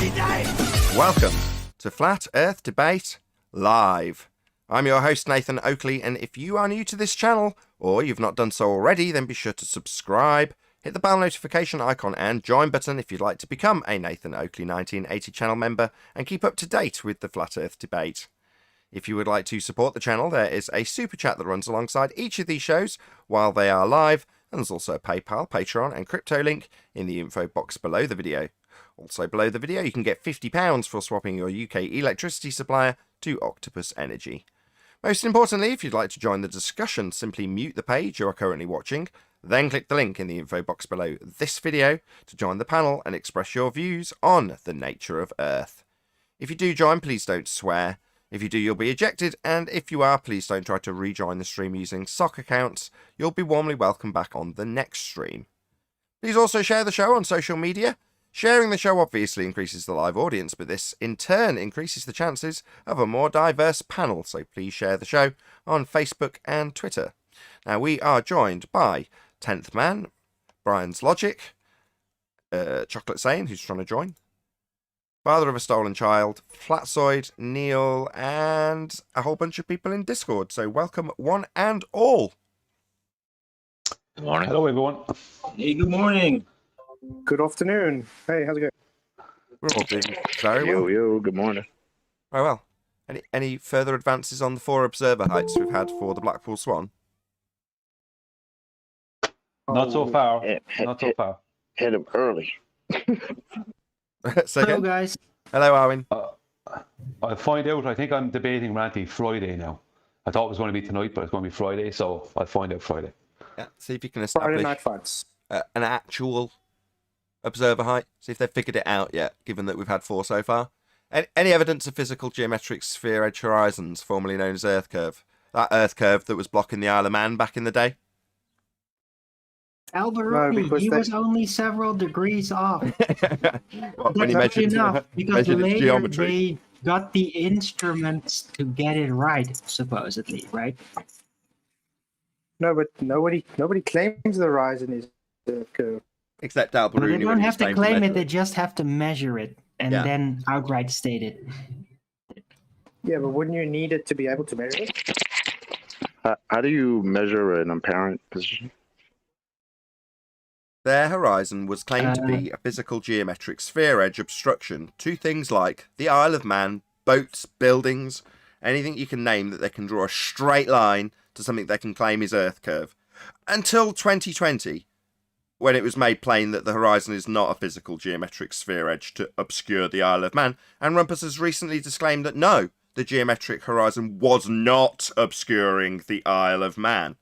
Welcome to Flat Earth Debate Live. I'm your host Nathan Oakley, and if you are new to this channel, or you've not done so already, then be sure to subscribe, hit the bell notification icon and join button if you'd like to become a Nathan Oakley 1980 channel member and keep up to date with the Flat Earth Debate. If you would like to support the channel, there is a super chat that runs alongside each of these shows while they are live, and there's also a PayPal, Patreon and crypto link in the info box below the video. Also below the video you can get £50 for swapping your UK electricity supplier to Octopus Energy. Most importantly, if you'd like to join the discussion, simply mute the page you are currently watching, then click the link in the info box below this video to join the panel and express your views on the nature of Earth. If you do join, please don't swear. If you do, you'll be ejected, and if you are, please don't try to rejoin the stream using sock accounts. You'll be warmly welcomed back on the next stream. Please also share the show on social media. Sharing the show obviously increases the live audience, but this in turn increases the chances of a more diverse panel, so please share the show on Facebook and Twitter. Now, we are joined by 10th Man, Brian's Logic, Chocolate Sane, who's trying to join, Father of a Stolen Child, Flatsoid, Neil, and a whole bunch of people in Discord. So welcome one and all. Good morning. Hello, everyone. Hey, good morning. Good afternoon. Hey, how's it going? We're all doing very well. Yo, good morning. Very well. Any further advances on the 4 observer heights we've had for the Blackpool Swan? Not so far. Not so far. Hit him early. Hello, guys. Hello, Arwin. I'll find out. I think I'm debating Ranty Friday now. I thought it was going to be tonight, but it's going to be Friday, so I'll find out Friday. Yeah, see if you can Friday establish night fights. An actual observer height. See if they've figured it out yet, given that we've had 4 so far. Any evidence of physical geometric sphere edge horizons, formerly known as Earth curve? That Earth curve that was blocking the Isle of Man back in the day? Alberoni, he was only several degrees off. When he measured, enough, because measured its later geometry. they got the instruments to get it right, supposedly, right? No, but nobody claims the horizon is the curve. Except But Alberoni. they don't have to claim it, they just have to measure it and Yeah. then outright state it. Yeah, but wouldn't you need it to be able to measure it? How do you measure an apparent position? Their horizon was claimed to be a physical geometric sphere edge obstruction to things like the Isle of Man, boats, buildings, anything you can name that they can draw a straight line to something they can claim is Earth curve. Until 2020, when it was made plain that the horizon is not a physical geometric sphere edge to obscure the Isle of Man, and Rumpus has recently disclaimed that no, the geometric horizon was not obscuring the Isle of Man.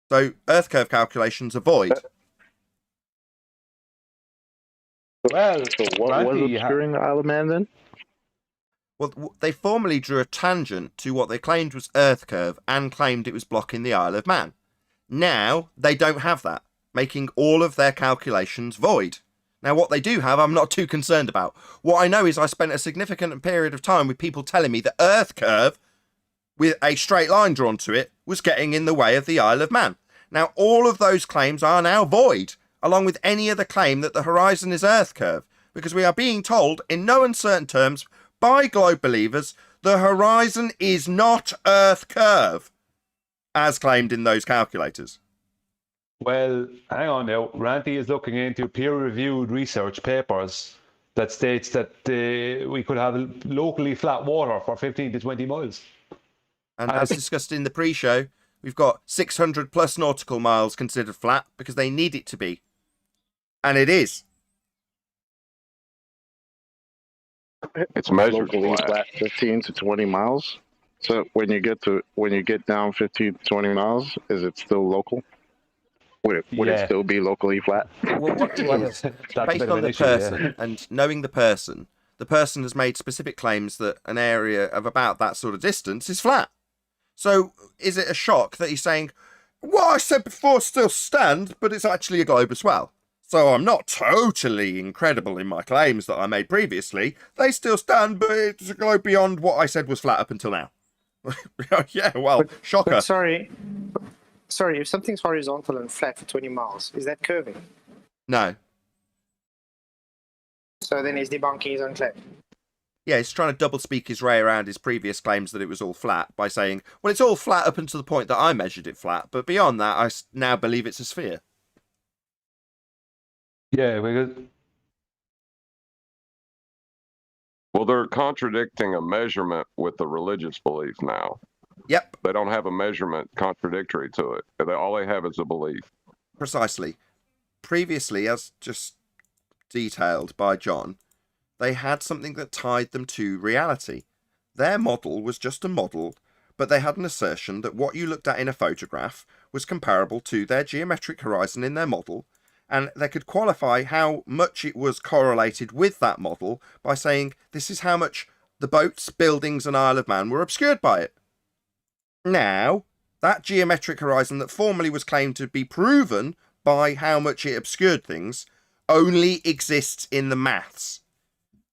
So, Earth curve calculations are void. Well, So what was Ranty, obscuring the Isle of Man then? Well, they formally drew a tangent to what they claimed was Earth curve and claimed it was blocking the Isle of Man. Now, they don't have that, making all of their calculations void. Now, what they do have, I'm not too concerned about. What I know is I spent a significant period of time with people telling me that Earth curve, with a straight line drawn to it, was getting in the way of the Isle of Man. Now, all of those claims are now void, along with any other claim that the horizon is Earth curve, because we are being told, in no uncertain terms, by globe believers, the horizon is not Earth curve, as claimed in those calculators. well, hang on now. Ranty is looking into peer-reviewed research papers that states that we could have locally flat water for 15 to 20 miles. And as discussed in the pre-show, we've got 600 plus nautical miles considered flat because they need it to be. And it is. It's locally flat 15 to 20 miles. So when you get down 15 to 20 miles, is it still local? Would it still be locally flat? Well, what it is, That's a based bit of on an the issue, person and knowing the person has made specific claims that an area of about that sort of distance is flat. So is it a shock that he's saying, what I said before still stand, but it's actually a globe as well? So I'm not totally incredible in my claims that I made previously. They still stand, but it's a globe beyond what I said was flat up until now. Yeah, well, shocker. But sorry, if something's horizontal and flat for 20 miles, is that curving? No. So then he's debunking his own claim. Yeah, he's trying to double speak his way around his previous claims that it was all flat by saying, well, it's all flat up until the point that I measured it flat, but beyond that, I now believe it's a sphere. Yeah, because Well, they're contradicting a measurement with the religious belief now. Yep, They don't have a measurement contradictory to it. All they have is a belief. precisely. Previously, as just detailed by John, they had something that tied them to reality. Their model was just a model, but they had an assertion that what you looked at in a photograph was comparable to their geometric horizon in their model, and they could qualify how much it was correlated with that model by saying this is how much the boats, buildings, and Isle of Man were obscured by it. Now, that geometric horizon that formerly was claimed to be proven by how much it obscured things only exists in the maths.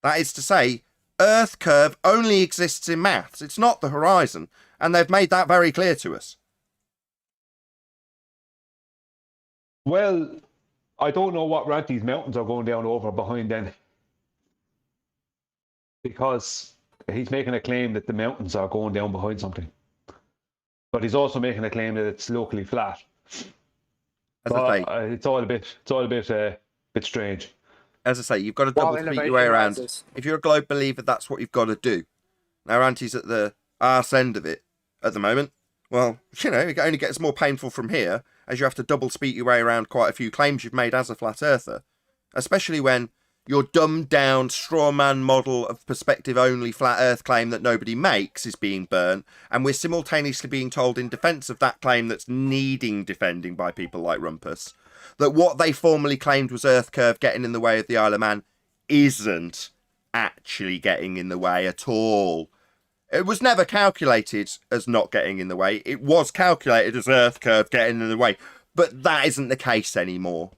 That is to say, Earth curve only exists in maths. It's not the horizon, and they've made that very clear to us. well, I don't know what route these mountains are going down over behind then, because he's making a claim that the mountains are going down behind something, but he's also making a claim that it's locally flat. As I say, It's all a bit strange. as I say, you've got to While double speak your innovation way around. rises. If you're a globe believer, that's what you've got to do. Now, Auntie's at the arse end of it at the moment. Well, you know, it only gets more painful from here as you have to double speak your way around quite a few claims you've made as a flat earther, especially when your dumbed down straw man model of perspective only flat earth claim that nobody makes is being burnt, and we're simultaneously being told in defense of that claim that's needing defending by people like Rumpus that what they formerly claimed was earth curve getting in the way of the Isle of Man isn't actually getting in the way at all. It was never calculated as not getting in the way. It was calculated as earth curve getting in the way, but that isn't the case anymore.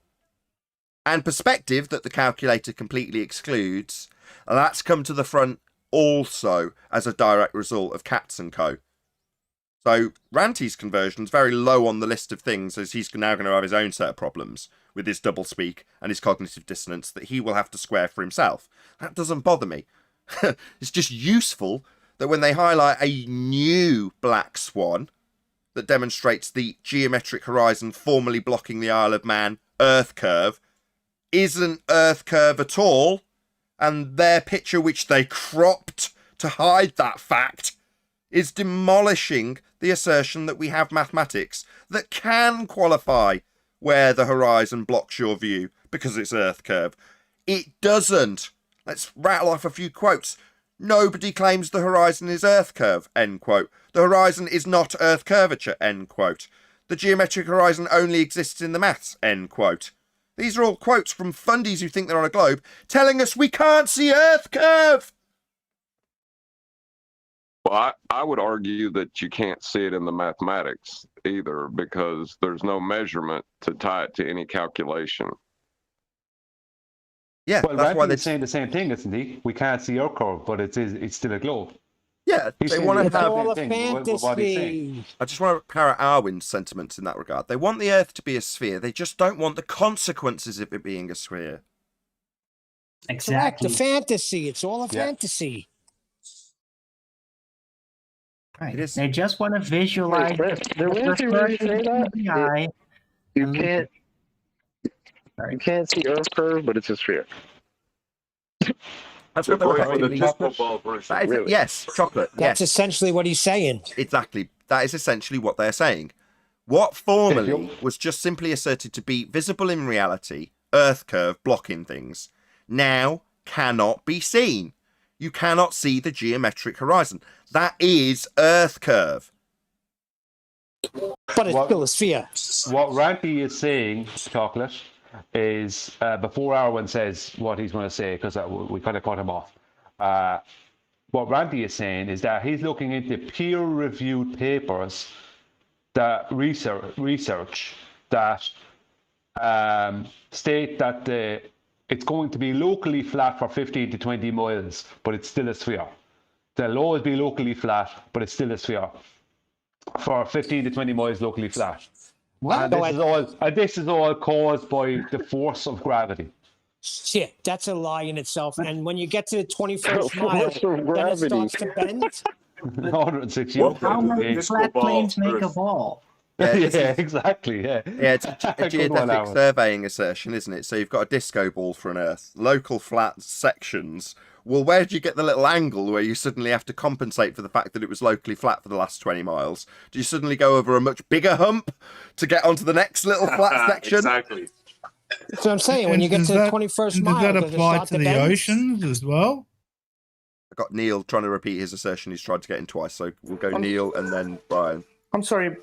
And perspective that the calculator completely excludes, that's come to the front also as a direct result of Katz and Co. So Ranty's conversion's very low on the list of things, as he's now going to have his own set of problems with his doublespeak and his cognitive dissonance that he will have to square for himself. That doesn't bother me. It's just useful that when they highlight a new black swan that demonstrates the geometric horizon formerly blocking the Isle of Man Earth curve isn't Earth curve at all, and their picture, which they cropped to hide that fact, is demolishing the assertion that we have mathematics that can qualify where the horizon blocks your view because it's Earth curve. It doesn't. Let's rattle off a few quotes. Nobody claims the horizon is Earth curve, end quote. The horizon is not Earth curvature, end quote. The geometric horizon only exists in the maths, end quote. These are all quotes from fundies who think they're on a globe telling us we can't see Earth curve. Well, I would argue that you can't see it in the mathematics either, because there's no measurement to tie it to any calculation. Yeah, Well, that's why they're Ranty's saying the same thing, isn't he? We can't see Earth curve, but it's still a globe. Yeah, He's they saying want the to exact have. same all a thing with what he's saying. fantasy. I just want to parrot Arwen's sentiments in that regard. They want the Earth to be a sphere. They just don't want the consequences of it being a sphere. Correct. Exactly. The fantasy. It's all a Yeah. fantasy. Right. It is. They just want to visualize Did Ranty really say that? the eye. You can't see Earth curve, but it's a sphere. That's what they were Right, doing. That is, Really? yes, chocolate. That's Yes, essentially what he's saying. exactly. That is essentially what they're saying. What formerly was just simply asserted to be visible in reality, Earth curve blocking things, now cannot be seen. You cannot see the geometric horizon. That is Earth curve. But it's What- still a sphere. What Ranty is saying, Chocolate, is before Arwen says what he's going to say, because we kind of cut him off. What Ranty is saying is that he's looking into peer-reviewed papers that research that state that it's going to be locally flat for 15 to 20 miles, but it's still a sphere. They'll always be locally flat, but it's still a sphere. For 15 to 20 miles locally flat. What? And this is all caused by the force of gravity. Shit, that's a lie in itself. And when you get to the 21st mile, What's the then it gravity? starts to bend. 106 Well, euros. How many Yeah, flat planes make a ball? Yeah, this is- exactly. Yeah, yeah, it's a Good one, geodetic Alan. surveying assertion, isn't it? So you've got a disco ball for an Earth, local flat sections. Well, where do you get the little angle where you suddenly have to compensate for the fact that it was locally flat for the last 20 miles? Do you suddenly go over a much bigger hump to get onto the next little flat section? Exactly. That's what I'm saying. When you get Does to the that- 21st Does mile, that does it apply start to the bend? oceans as well? I got Neil trying to repeat his assertion. He's tried to get in twice, so we'll go Neil and then Brian. I'm sorry.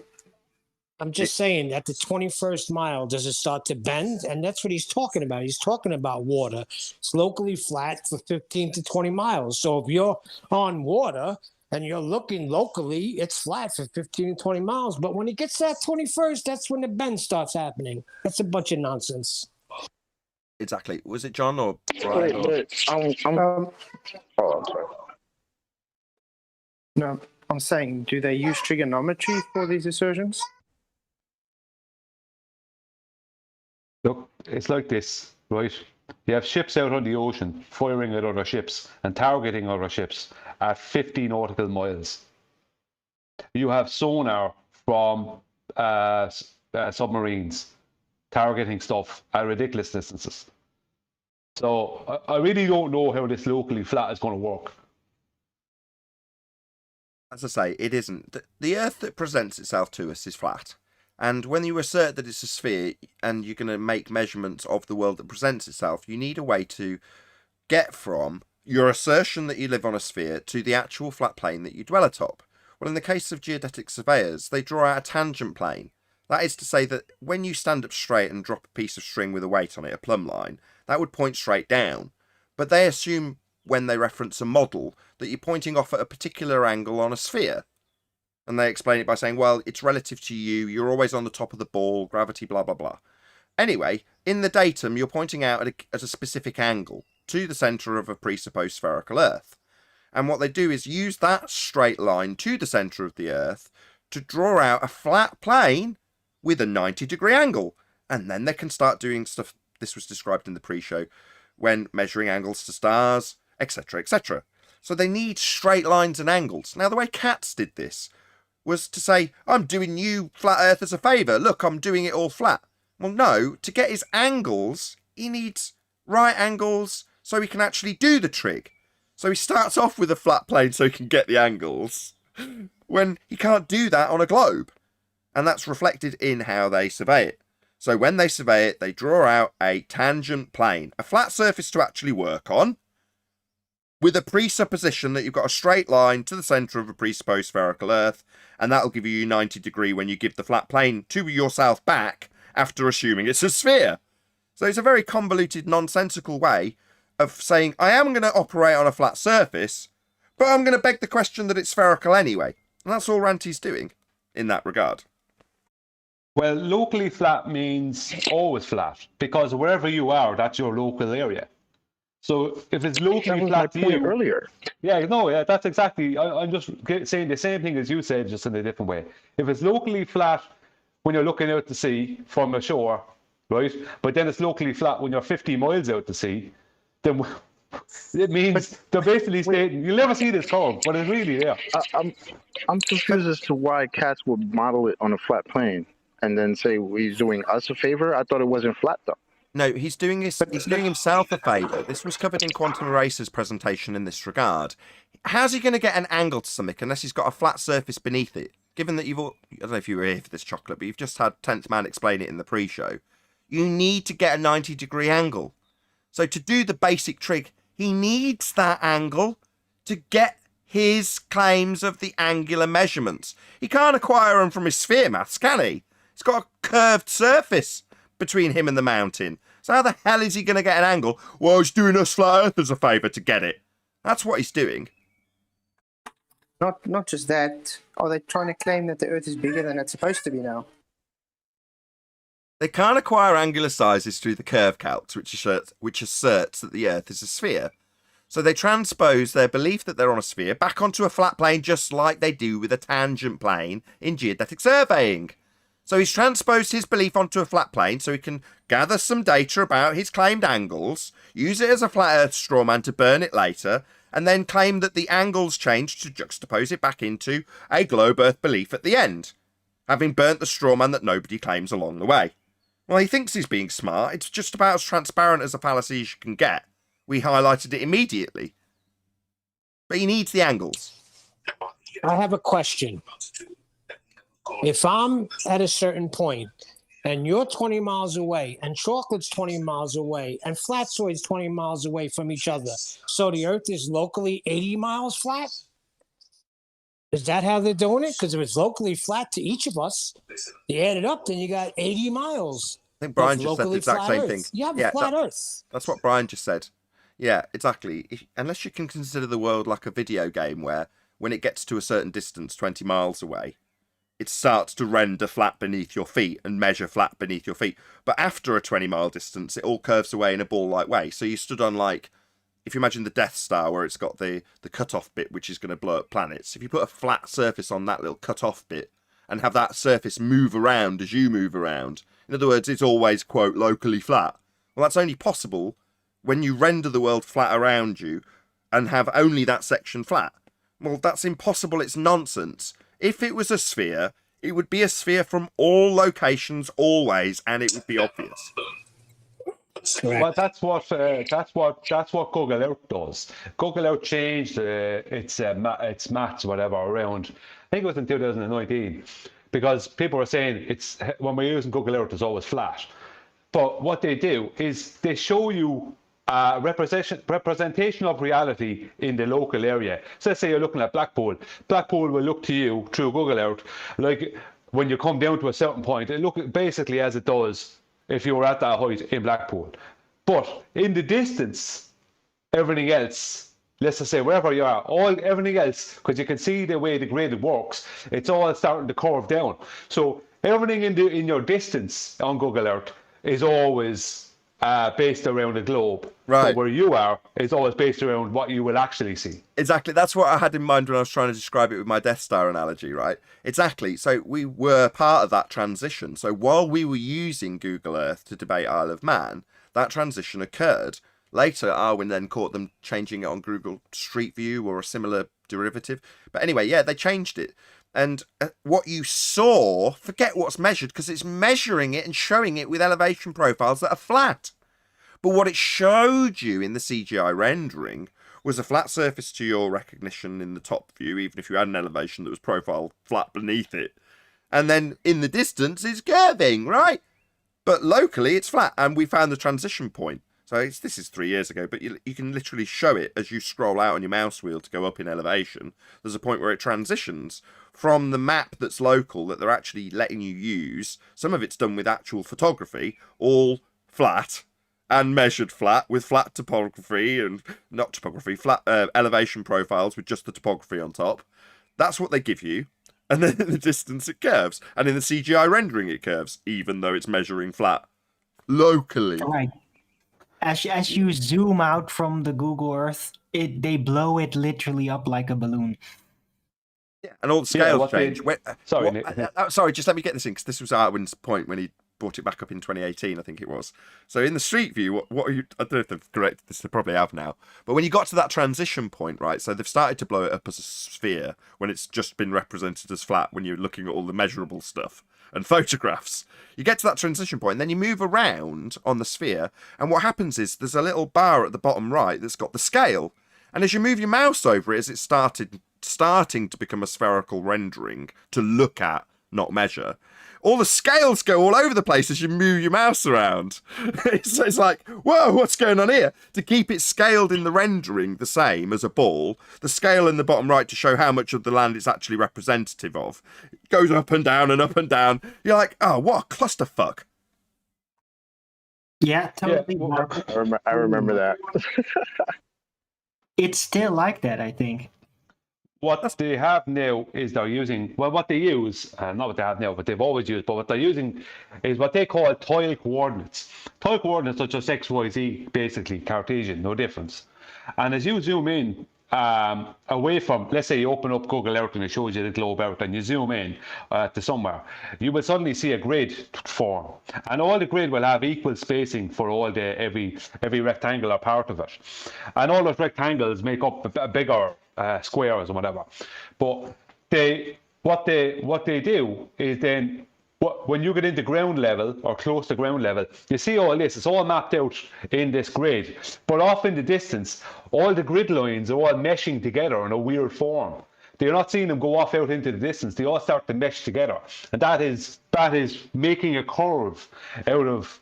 I'm just saying, at the 21st mile, does it start to bend? And that's what he's talking about. He's talking about water. It's locally flat for 15 to 20 miles. So if you're on water and you're looking locally, it's flat for 15 to 20 miles. But when it gets to that 21st, that's when the bend starts happening. That's a bunch of nonsense. Exactly. Was it John or Brian? Wait, I'm oh, I'm sorry. No, I'm saying, do they use trigonometry for these assertions? Look, it's like this, right? You have ships out on the ocean firing at other ships and targeting other ships at 50 nautical miles. You have sonar from submarines targeting stuff at ridiculous distances. So I really don't know how this locally flat is going to work. As I say, it isn't. The Earth that presents itself to us is flat. And when you assert that it's a sphere and you're going to make measurements of the world that presents itself, you need a way to get from your assertion that you live on a sphere to the actual flat plane that you dwell atop. Well, in the case of geodetic surveyors, they draw out a tangent plane. That is to say that when you stand up straight and drop a piece of string with a weight on it, a plumb line, that would point straight down. But they assume, when they reference a model, that you're pointing off at a particular angle on a sphere. And they explain it by saying, well, it's relative to you, you're always on the top of the ball, gravity, blah, blah, blah. Anyway, in the datum, you're pointing out at a specific angle to the centre of a presupposed spherical Earth. And what they do is use that straight line to the centre of the Earth to draw out a flat plane with a 90-degree angle. And then they can start doing stuff, this was described in the pre-show, when measuring angles to stars, etc., etc. So they need straight lines and angles. Now, the way Katz did this was to say, I'm doing you, flat Earthers, a favour. Look, I'm doing it all flat. Well, no, to get his angles, he needs right angles so he can actually do the trig. So he starts off with a flat plane so he can get the angles, when he can't do that on a globe. And that's reflected in how they survey it. So when they survey it, they draw out a tangent plane, a flat surface to actually work on, with a presupposition that you've got a straight line to the centre of a presupposed spherical Earth, and that'll give you 90-degree when you give the flat plane to yourself back after assuming it's a sphere. So it's a very convoluted, nonsensical way of saying, I am going to operate on a flat surface, but I'm going to beg the question that it's spherical anyway. And that's all Ranty's doing in that regard. Well, locally flat means always flat, because wherever you are, that's your local area. So if it's That locally was my flat to point you, earlier. yeah, that's exactly. I'm just saying the same thing as you said, just in a different way. If it's locally flat when you're looking out to sea from a shore, right? But then it's locally flat when you're 50 miles out to sea, then it means they're basically stating you'll never see this curve, but it's really there. I'm confused as to why Katz would model it on a flat plane and then say he's doing us a favor. I thought it wasn't flat though. No, he's doing himself a favour. This was covered in Quantum Eraser's presentation in this regard. How's he going to get an angle to something unless he's got a flat surface beneath it? Given that I don't know if you were here for this, Chocolate, but you've just had 10th Man explain it in the pre-show. You need to get a 90-degree angle. So to do the basic trig, he needs that angle to get his claims of the angular measurements. He can't acquire them from his sphere maths, can he? He's got a curved surface between him and the mountain. So how the hell is he going to get an angle? Well, he's doing us flat earthers a favour to get it. That's what he's doing. Not just that. Are they trying to claim that the Earth is bigger than it's supposed to be now? They can't acquire angular sizes through the curve calcs, which asserts that the Earth is a sphere. So they transpose their belief that they're on a sphere back onto a flat plane, just like they do with a tangent plane in geodetic surveying. So he's transposed his belief onto a flat plane so he can gather some data about his claimed angles, use it as a flat Earth straw man to burn it later, and then claim that the angles changed to juxtapose it back into a globe Earth belief at the end, having burnt the straw man that nobody claims along the way. Well, he thinks he's being smart. It's just about as transparent as a fallacy as you can get. We highlighted it immediately. But he needs the angles. I have a question. If I'm at a certain point and you're 20 miles away and chocolate's 20 miles away and flatsoid's 20 miles away from each other, so the Earth is locally 80 miles flat? Is that how they're doing it? Because if it's locally flat to each of us, you add it up, then you got 80 miles. I think Brian just said the exact same thing. You have a flat Earth. That's what Brian just said. Yeah, exactly. Unless you can consider the world like a video game where when it gets to a certain distance, 20 miles away, it starts to render flat beneath your feet and measure flat beneath your feet. But after a 20-mile distance, it all curves away in a ball-like way. So you stood on, like, if you imagine the Death Star where it's got the cut-off bit, which is going to blow up planets, if you put a flat surface on that little cut-off bit and have that surface move around as you move around, in other words, it's always, quote, locally flat. Well, that's only possible when you render the world flat around you and have only that section flat. Well, that's impossible. It's nonsense. If it was a sphere, it would be a sphere from all locations, always, and it would be obvious. Well, that's what Google Earth does. Google Earth changed its maths, whatever, around. I think it was in 2019, because people were saying it's when we're using Google Earth, it's always flat. But what they do is they show you representation of reality in the local area. So let's say you're looking at Blackpool. Blackpool will look to you through Google Earth like when you come down to a certain point, it looks basically as it does if you were at that height in Blackpool. But in the distance, everything else, let's just say wherever you are, everything else, because you can see the way the grid works, it's all starting to curve down. So everything in your distance on Google Earth is always based around the globe. Right. But where you are is always based around what you will actually see. Exactly. That's what I had in mind when I was trying to describe it with my Death Star analogy, right? Exactly. So we were part of that transition. So while we were using Google Earth to debate Isle of Man, that transition occurred. Later, Arwin then caught them changing it on Google Street View or a similar derivative. But anyway, yeah, they changed it. And what you saw, forget what's measured, because it's measuring it and showing it with elevation profiles that are flat. But what it showed you in the CGI rendering was a flat surface to your recognition in the top view, even if you had an elevation that was profiled flat beneath it. And then in the distance, it's curving, right? But locally, it's flat. And we found the transition point. So this is 3 years ago, but you can literally show it as you scroll out on your mouse wheel to go up in elevation. There's a point where it transitions from the map that's local that they're actually letting you use. Some of it's done with actual photography, all flat and measured flat with flat topography and not topography, flat elevation profiles with just the topography on top. That's what they give you. And then in the distance it curves. And in the CGI rendering it curves, even though it's measuring flat locally. Right. As you zoom out from the Google Earth, they blow it literally up like a balloon. Yeah, and all the scales change. Sorry, just let me get this in, because this was Arwin's point when he brought it back up in 2018, I think it was. So in the Street View, what are you? I don't know if they've corrected this. They probably have now. But when you got to that transition point, right? So they've started to blow it up as a sphere when it's just been represented as flat. When you're looking at all the measurable stuff and photographs, you get to that transition point, and then you move around on the sphere, and what happens is there's a little bar at the bottom right that's got the scale, and as you move your mouse over it, as it's starting to become a spherical rendering to look at, not measure, all the scales go all over the place as you move your mouse around. It's like, whoa, what's going on here? To keep it scaled in the rendering the same as a ball, the scale in the bottom right to show how much of the land it's actually representative of, it goes up and down and up and down. You're like, oh, what a clusterfuck. Yeah, totally. Yeah, I remember that. It's still like that, I think. What they have now is they're using, well, what they use, not what they have now, but they've always used, but what they're using is what they call tile coordinates. Tile coordinates are just X, Y, Z, basically, Cartesian, no difference. And as you zoom in away from, let's say you open up Google Earth and it shows you the globe Earth and you zoom in to somewhere, you will suddenly see a grid form, and all the grid will have equal spacing for all the every rectangular part of it, and all those rectangles make up a bigger squares or whatever. But what they do is then, when you get into ground level or close to ground level, you see all this. It's all mapped out in this grid. But off in the distance, all the grid lines are all meshing together in a weird form. You're not seeing them go off out into the distance. They all start to mesh together. And that is making a curve out of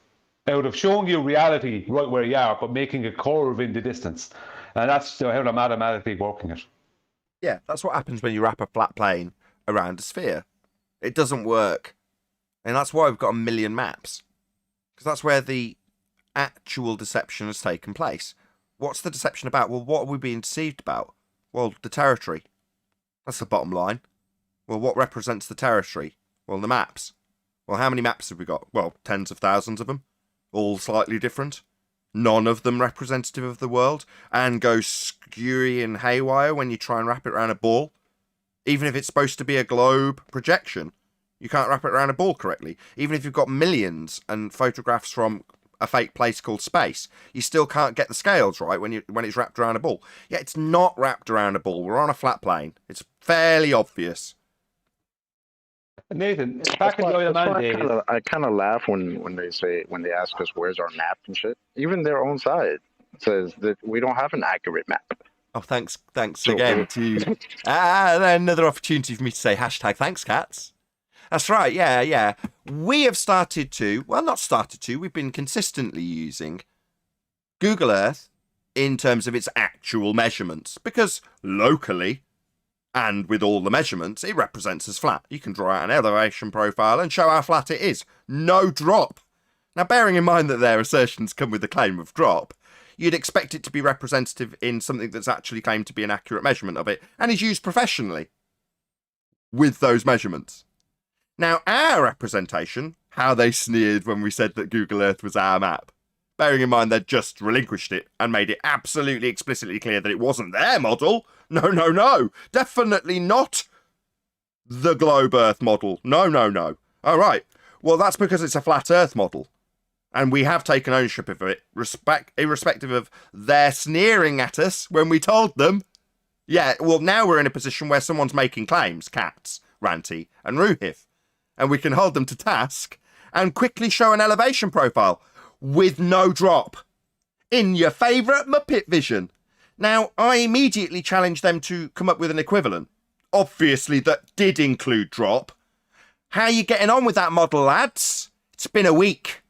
showing you reality right where you are, but making a curve in the distance. And that's how they're mathematically working it. Yeah, that's what happens when you wrap a flat plane around a sphere. It doesn't work. And that's why we've got a million maps. Because that's where the actual deception has taken place. What's the deception about? Well, what are we being deceived about? Well, the territory. That's the bottom line. Well, what represents the territory? Well, the maps. Well, how many maps have we got? Well, tens of thousands of them. All slightly different. None of them representative of the world. And go skewy and haywire when you try and wrap it around a ball. Even if it's supposed to be a globe projection. You can't wrap it around a ball correctly. Even if you've got millions and photographs from a fake place called space, you still can't get the scales right when it's wrapped around a ball. Yeah, it's not wrapped around a ball. We're on a flat plane. It's fairly obvious. Nathan, back in the oil man days, I kind of laugh when they ask us where's our map and shit. Even their own side says that we don't have an accurate map. Oh, thanks again to another opportunity for me to say hashtag thanks, cats. That's right, yeah. We have started to, well, not started to, we've been consistently using Google Earth in terms of its actual measurements, because locally, and with all the measurements, it represents as flat. You can draw out an elevation profile and show how flat it is. No drop. Now, bearing in mind that their assertions come with the claim of drop, you'd expect it to be representative in something that's actually claimed to be an accurate measurement of it, and is used professionally with those measurements. Now, our representation, how they sneered when we said that Google Earth was our map, bearing in mind they'd just relinquished it and made it absolutely explicitly clear that it wasn't their model. No. Definitely not the globe Earth model. No. All right. Well, that's because it's a flat Earth model. And we have taken ownership of it, irrespective of their sneering at us when we told them. Yeah, well, now we're in a position where someone's making claims, Cats, Ranty, and Ruhif. And we can hold them to task and quickly show an elevation profile with no drop in your favourite Muppet vision. Now, I immediately challenged them to come up with an equivalent, obviously that did include drop. How are you getting on with that model, lads? It's been a week.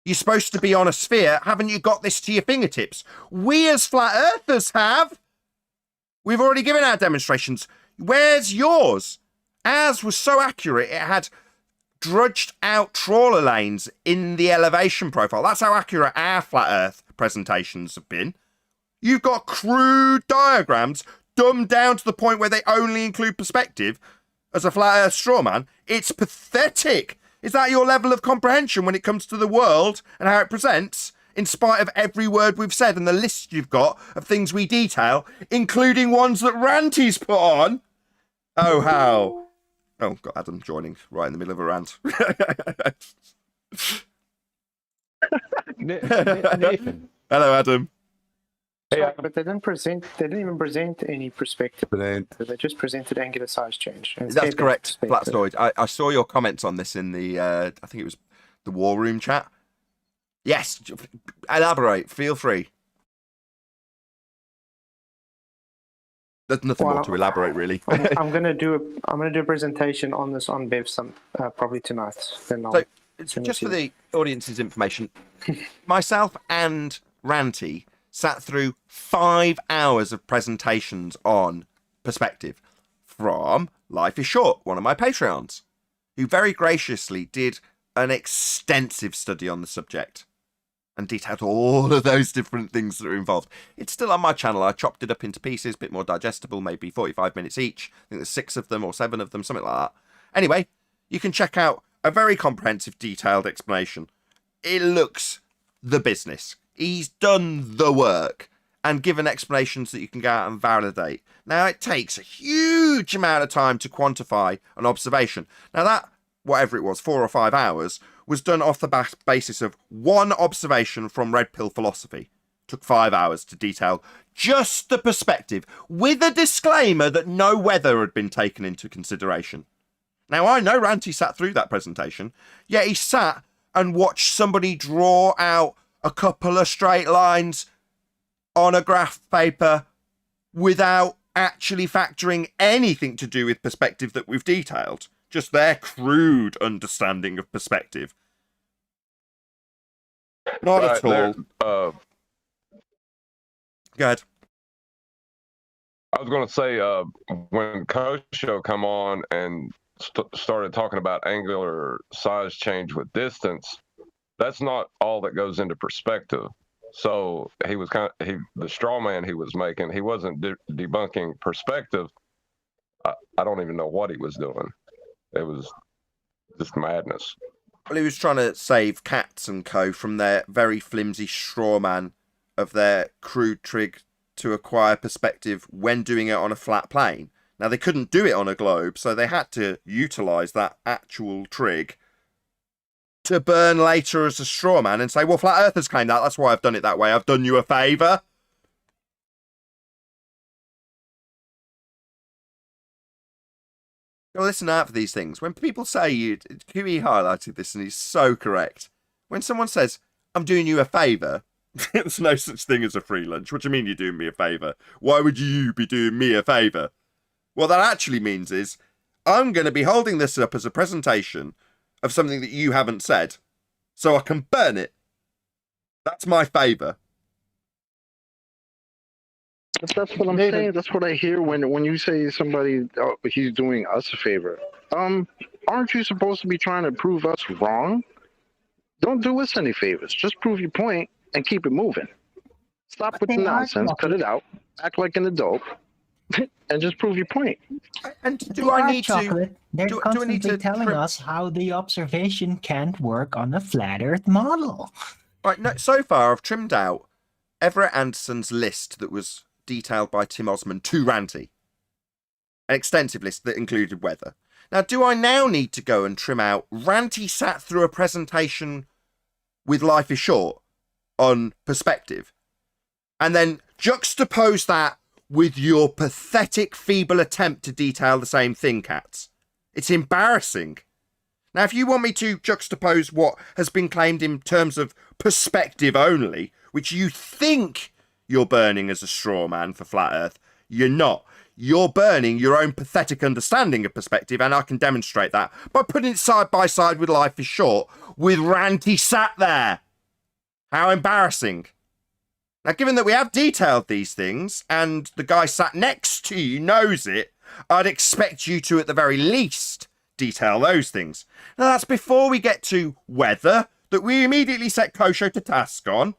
You're supposed to be on a sphere. Haven't you got this to your fingertips? We as flat earthers have. We've already given our demonstrations. Where's yours? Ours was so accurate, it had drudged out trawler lanes in the elevation profile. That's how accurate our flat earth presentations have been. You've got crude diagrams dumbed down to the point where they only include perspective as a flat earth straw man. It's pathetic. Is that your level of comprehension when it comes to the world and how it presents, in spite of every word we've said and the list you've got of things we detail, including ones that Ranty's put on? Oh, how? Oh, got Adam joining right in the middle of a rant. Nathan. Hello, Adam. Hey, But they didn't even present any perspective. They just presented angular size change. That's correct, Flatstoid. I saw your comments on this in the, I think it was the War Room chat. Yes, elaborate. Feel free. There's nothing more to elaborate, really. I'm gonna do a presentation on this on Bev probably tonight. Then I'll so, just for the audience's information, myself and Ranty sat through 5 hours of presentations on perspective from Life is Short, one of my Patreons, who very graciously did an extensive study on the subject and detailed all of those different things that are involved. It's still on my channel. I chopped it up into pieces, a bit more digestible, maybe 45 minutes each. I think there's 6 of them or 7 of them, something like that. Anyway, you can check out a very comprehensive, detailed explanation. It looks the business. He's done the work, and given explanations that you can go out and validate. Now, it takes a huge amount of time to quantify an observation. Now, that, whatever it was, 4 or 5 hours, was done off the basis of one observation from Red Pill Philosophy. Took 5 hours to detail just the perspective, with a disclaimer that no weather had been taken into consideration. Now, I know Ranty sat through that presentation, yet he sat and watched somebody draw out a couple of straight lines on a graph paper without actually factoring anything to do with perspective that we've detailed. Just their crude understanding of perspective. Not at all. Go ahead. I was going to say, when Kosho come on and started talking about angular size change with distance, that's not all that goes into perspective. So he was the straw man he was making, he wasn't debunking perspective. I don't even know what he was doing. It was just madness. Well, he was trying to save Cats and Co. from their very flimsy straw man of their crude trig to acquire perspective when doing it on a flat plane. Now, they couldn't do it on a globe, so they had to utilise that actual trig to burn later as a straw man and say, well, flat earthers claim that, that's why I've done it that way, I've done you a favour. Go listen out for these things. When people say, QE highlighted this and he's so correct. When someone says, I'm doing you a favour, there's no such thing as a free lunch. What do you mean you're doing me a favour? Why would you be doing me a favour? What that actually means is, I'm going to be holding this up as a presentation of something that you haven't said, so I can burn it. That's my favour. That's what I'm saying. That's what I hear when you say somebody, oh, he's doing us a favor. Aren't you supposed to be trying to prove us wrong? Don't do us any favors. Just prove your point and keep it moving. Stop with the nonsense. Cut it out. Act like an adult. And just prove your point. And do I need to? They're do I constantly need to telling us how the observation can't work on a flat Earth model. Right. No. So far, I've trimmed out Everett Anderson's list that was detailed by Tim Osman to Ranty. An extensive list that included weather. Now, do I now need to go and trim out Ranty sat through a presentation with Life is Short on perspective, and then juxtapose that with your pathetic, feeble attempt to detail the same thing, Cats? It's embarrassing. Now, if you want me to juxtapose what has been claimed in terms of perspective only, which you think you're burning as a straw man for Flat Earth, you're not. You're burning your own pathetic understanding of perspective, and I can demonstrate that by putting it side by side with Life is Short, with Ranty sat there. How embarrassing. Now, given that we have detailed these things, and the guy sat next to you knows it, I'd expect you to, at the very least, detail those things. Now, that's before we get to weather, that we immediately set Kosho to task on.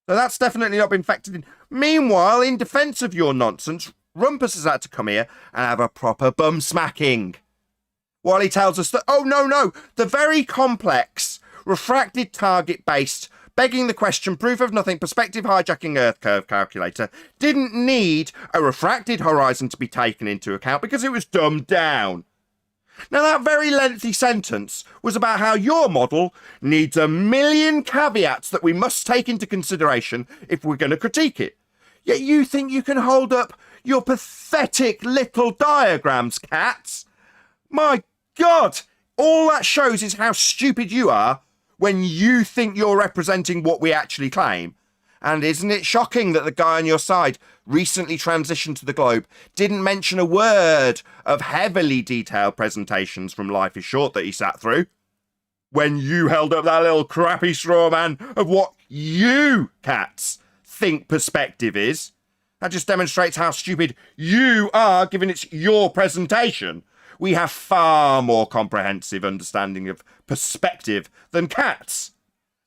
So that's definitely not been factored in. Meanwhile, in defence of your nonsense, Rumpus has had to come here and have a proper bum smacking. While he tells us that, oh, no, the very complex, refracted target-based, begging the question, proof of nothing, perspective hijacking Earth curve calculator didn't need a refracted horizon to be taken into account because it was dumbed down. Now, that very lengthy sentence was about how your model needs a million caveats that we must take into consideration if we're going to critique it. Yet you think you can hold up your pathetic little diagrams, Cats? My God, all that shows is how stupid you are when you think you're representing what we actually claim. And isn't it shocking that the guy on your side, recently transitioned to the Globe, didn't mention a word of heavily detailed presentations from Life is Short that he sat through? When you held up that little crappy straw man of what you, Cats, think perspective is. That just demonstrates how stupid you are, given it's your presentation. We have far more comprehensive understanding of perspective than Cats.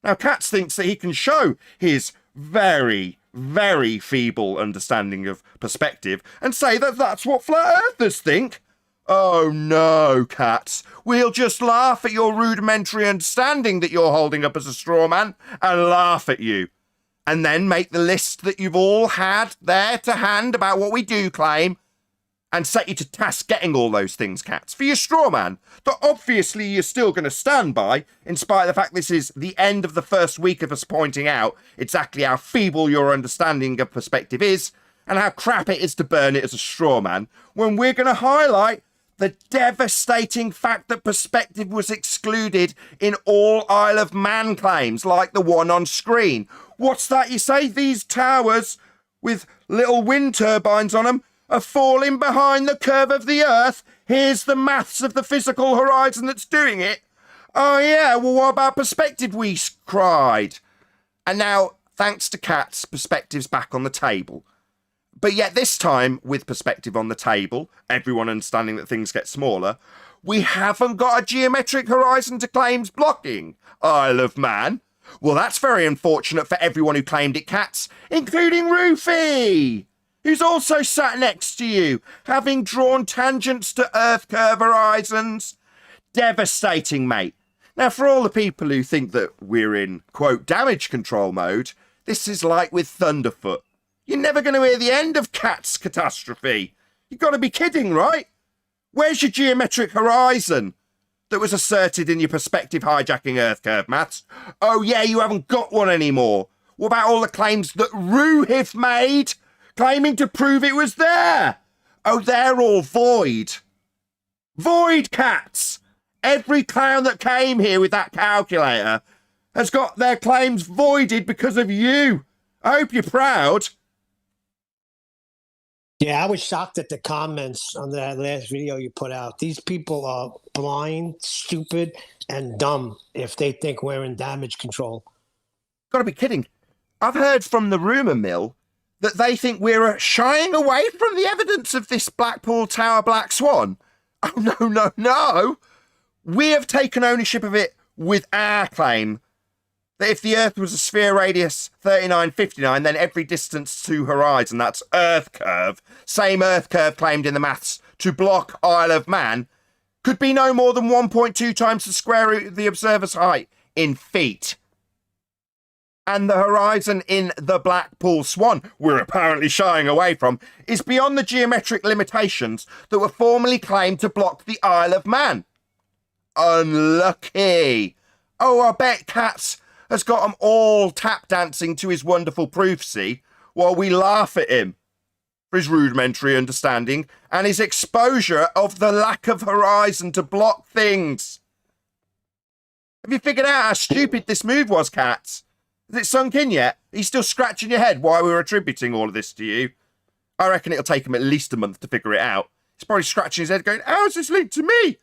Now, Cats thinks that he can show his very, very feeble understanding of perspective and say that that's what flat earthers think. Oh no, Cats. We'll just laugh at your rudimentary understanding that you're holding up as a straw man and laugh at you. and then make the list that you've all had there to hand about what we do claim, and set you to task getting all those things, cats, for your straw man, that obviously you're still going to stand by, in spite of the fact this is the end of the first week of us pointing out exactly how feeble your understanding of perspective is, and how crap it is to burn it as a straw man, when we're going to highlight the devastating fact that perspective was excluded in all Isle of Man claims, like the one on screen. What's that you say? These towers with little wind turbines on them are falling behind the curve of the Earth. Here's the maths of the physical horizon that's doing it. Oh yeah, well what about perspective, we cried. And now, thanks to cats, perspective's back on the table. But yet this time, with perspective on the table, everyone understanding that things get smaller, we haven't got a geometric horizon to claims blocking Isle of Man. Well, that's very unfortunate for everyone who claimed it, cats, including Roofy, who's also sat next to you, having drawn tangents to Earth curve horizons. Devastating, mate. Now, for all the people who think that we're in, quote, damage control mode, this is like with Thunderfoot. You're never going to hear the end of Cat's catastrophe. You've got to be kidding, right? Where's your geometric horizon that was asserted in your perspective hijacking Earth curve maths? Oh yeah, you haven't got one anymore. What about all the claims that Ruhif made, claiming to prove it was there? Oh, they're all void. Void, cats! Every clown that came here with that calculator has got their claims voided because of you. I hope you're proud. Yeah, I was shocked at the comments on that last video you put out. These people are blind, stupid, and dumb if they think we're in damage control. Gotta be kidding. I've heard from the rumour mill that they think we're shying away from the evidence of this Blackpool Tower Black Swan. Oh, no. We have taken ownership of it with our claim that if the Earth was a sphere radius 3959, then every distance to horizon, that's Earth curve, same Earth curve claimed in the maths to block Isle of Man, could be no more than 1.2 times the square root of the observer's height in feet. And the horizon in the Blackpool Swan, we're apparently shying away from, is beyond the geometric limitations that were formerly claimed to block the Isle of Man. Unlucky. Oh, I bet Cats has got them all tap dancing to his wonderful proof, see, while we laugh at him for his rudimentary understanding and his exposure of the lack of horizon to block things. Have you figured out how stupid this move was, Cats? Has it sunk in yet? Are you still scratching your head why we were attributing all of this to you? I reckon it'll take him at least a month to figure it out. He's probably scratching his head going, how is this linked to me?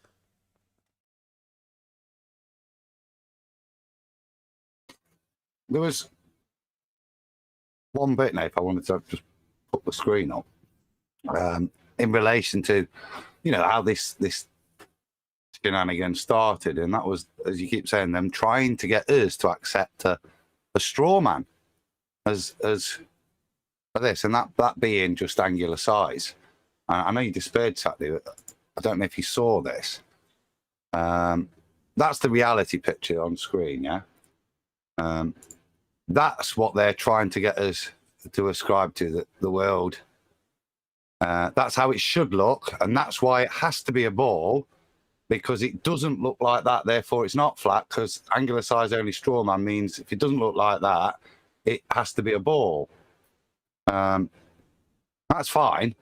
There was one bit, Nate, I wanted to just put the screen up in relation to, how this shenanigans started, and that was, as you keep saying, them trying to get us to accept a straw man as for this, and that being just angular size. I know you despaired Saturday, but I don't know if you saw this. That's the reality picture on screen, yeah. That's what they're trying to get us to ascribe to the world. That's how it should look, and that's why it has to be a ball, because it doesn't look like that. Therefore, it's not flat, because angular size only straw man means if it doesn't look like that, it has to be a ball. That's fine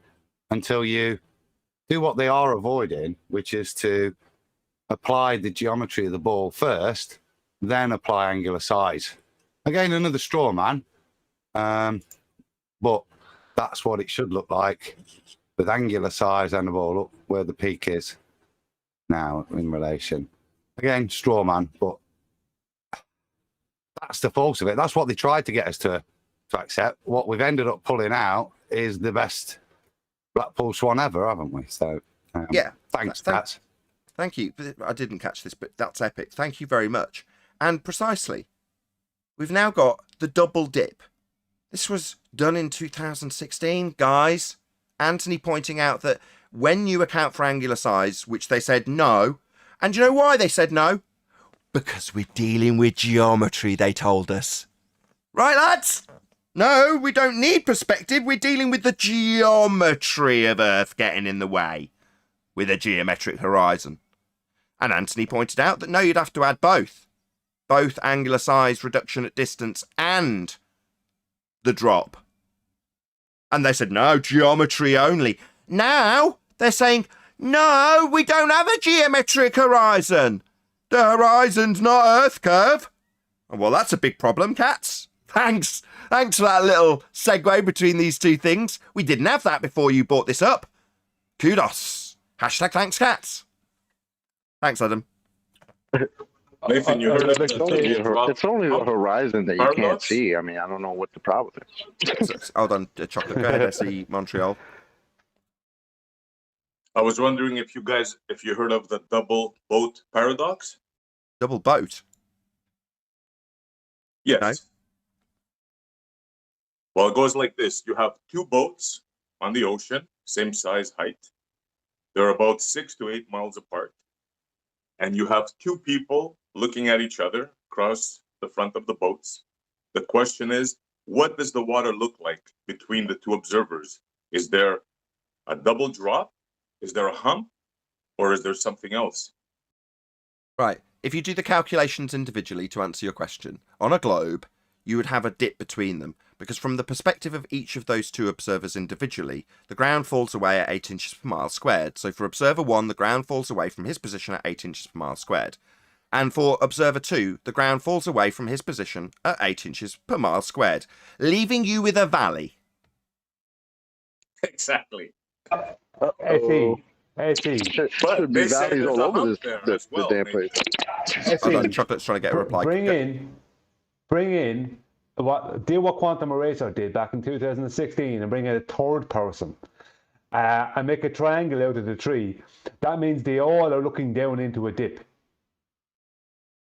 until you do what they are avoiding, which is to apply the geometry of the ball first, then apply angular size. Again, another straw man, but that's what it should look like with angular size and the ball up where the peak is now in relation. Again, straw man, but that's the fault of it. That's what they tried to get us to accept. What we've ended up pulling out is the best Blackpool Swan ever, haven't we? So, yeah. Thanks, Pat. Thank you. I didn't catch this, but that's epic. Thank you very much. And precisely, we've now got the double dip. This was done in 2016, guys. Anthony pointing out that when you account for angular size, which they said no, and you know why they said no? Because we're dealing with geometry, they told us. Right, lads? No, we don't need perspective. We're dealing with the geometry of Earth getting in the way with a geometric horizon. And Anthony pointed out that no, you'd have to add both. Both angular size reduction at distance and the drop. And they said, no, geometry only. Now they're saying, no, we don't have a geometric horizon. The horizon's not Earth curve. Well, that's a big problem, cats. Thanks for that little segue between these two things. We didn't have that before you brought this up. Kudos. Hashtag thanks, cats. Thanks, Adam. Nathan, you heard of It's only the horizon that you can't see. I mean, I don't know what the problem is. Hold on, Chocolate. Go ahead, SE Montreal. I was wondering if you heard of the double boat paradox? Double boat? Yes. No. Well, it goes like this. You have two boats on the ocean, same size, height. They're about 6 to 8 miles apart. And you have two people looking at each other across the front of the boats. The question is, what does the water look like between the two observers? Is there a double drop? Is there a hump? Or is there something else? Right. If you do the calculations individually to answer your question, on a globe, you would have a dip between them, because from the perspective of each of those two observers individually, the ground falls away at 8 inches per mile squared. So for observer 1, the ground falls away from his position at 8 inches per mile squared. And for observer 2, the ground falls away from his position at 8 inches per mile squared, leaving you with a valley. Exactly. Should be valleys all over this damn place. Hold on, Chocolate's trying to get a reply. Bring in what Quantum Eraser did back in 2016 and bring in a third person and make a triangle out of the tree. That means they all are looking down into a dip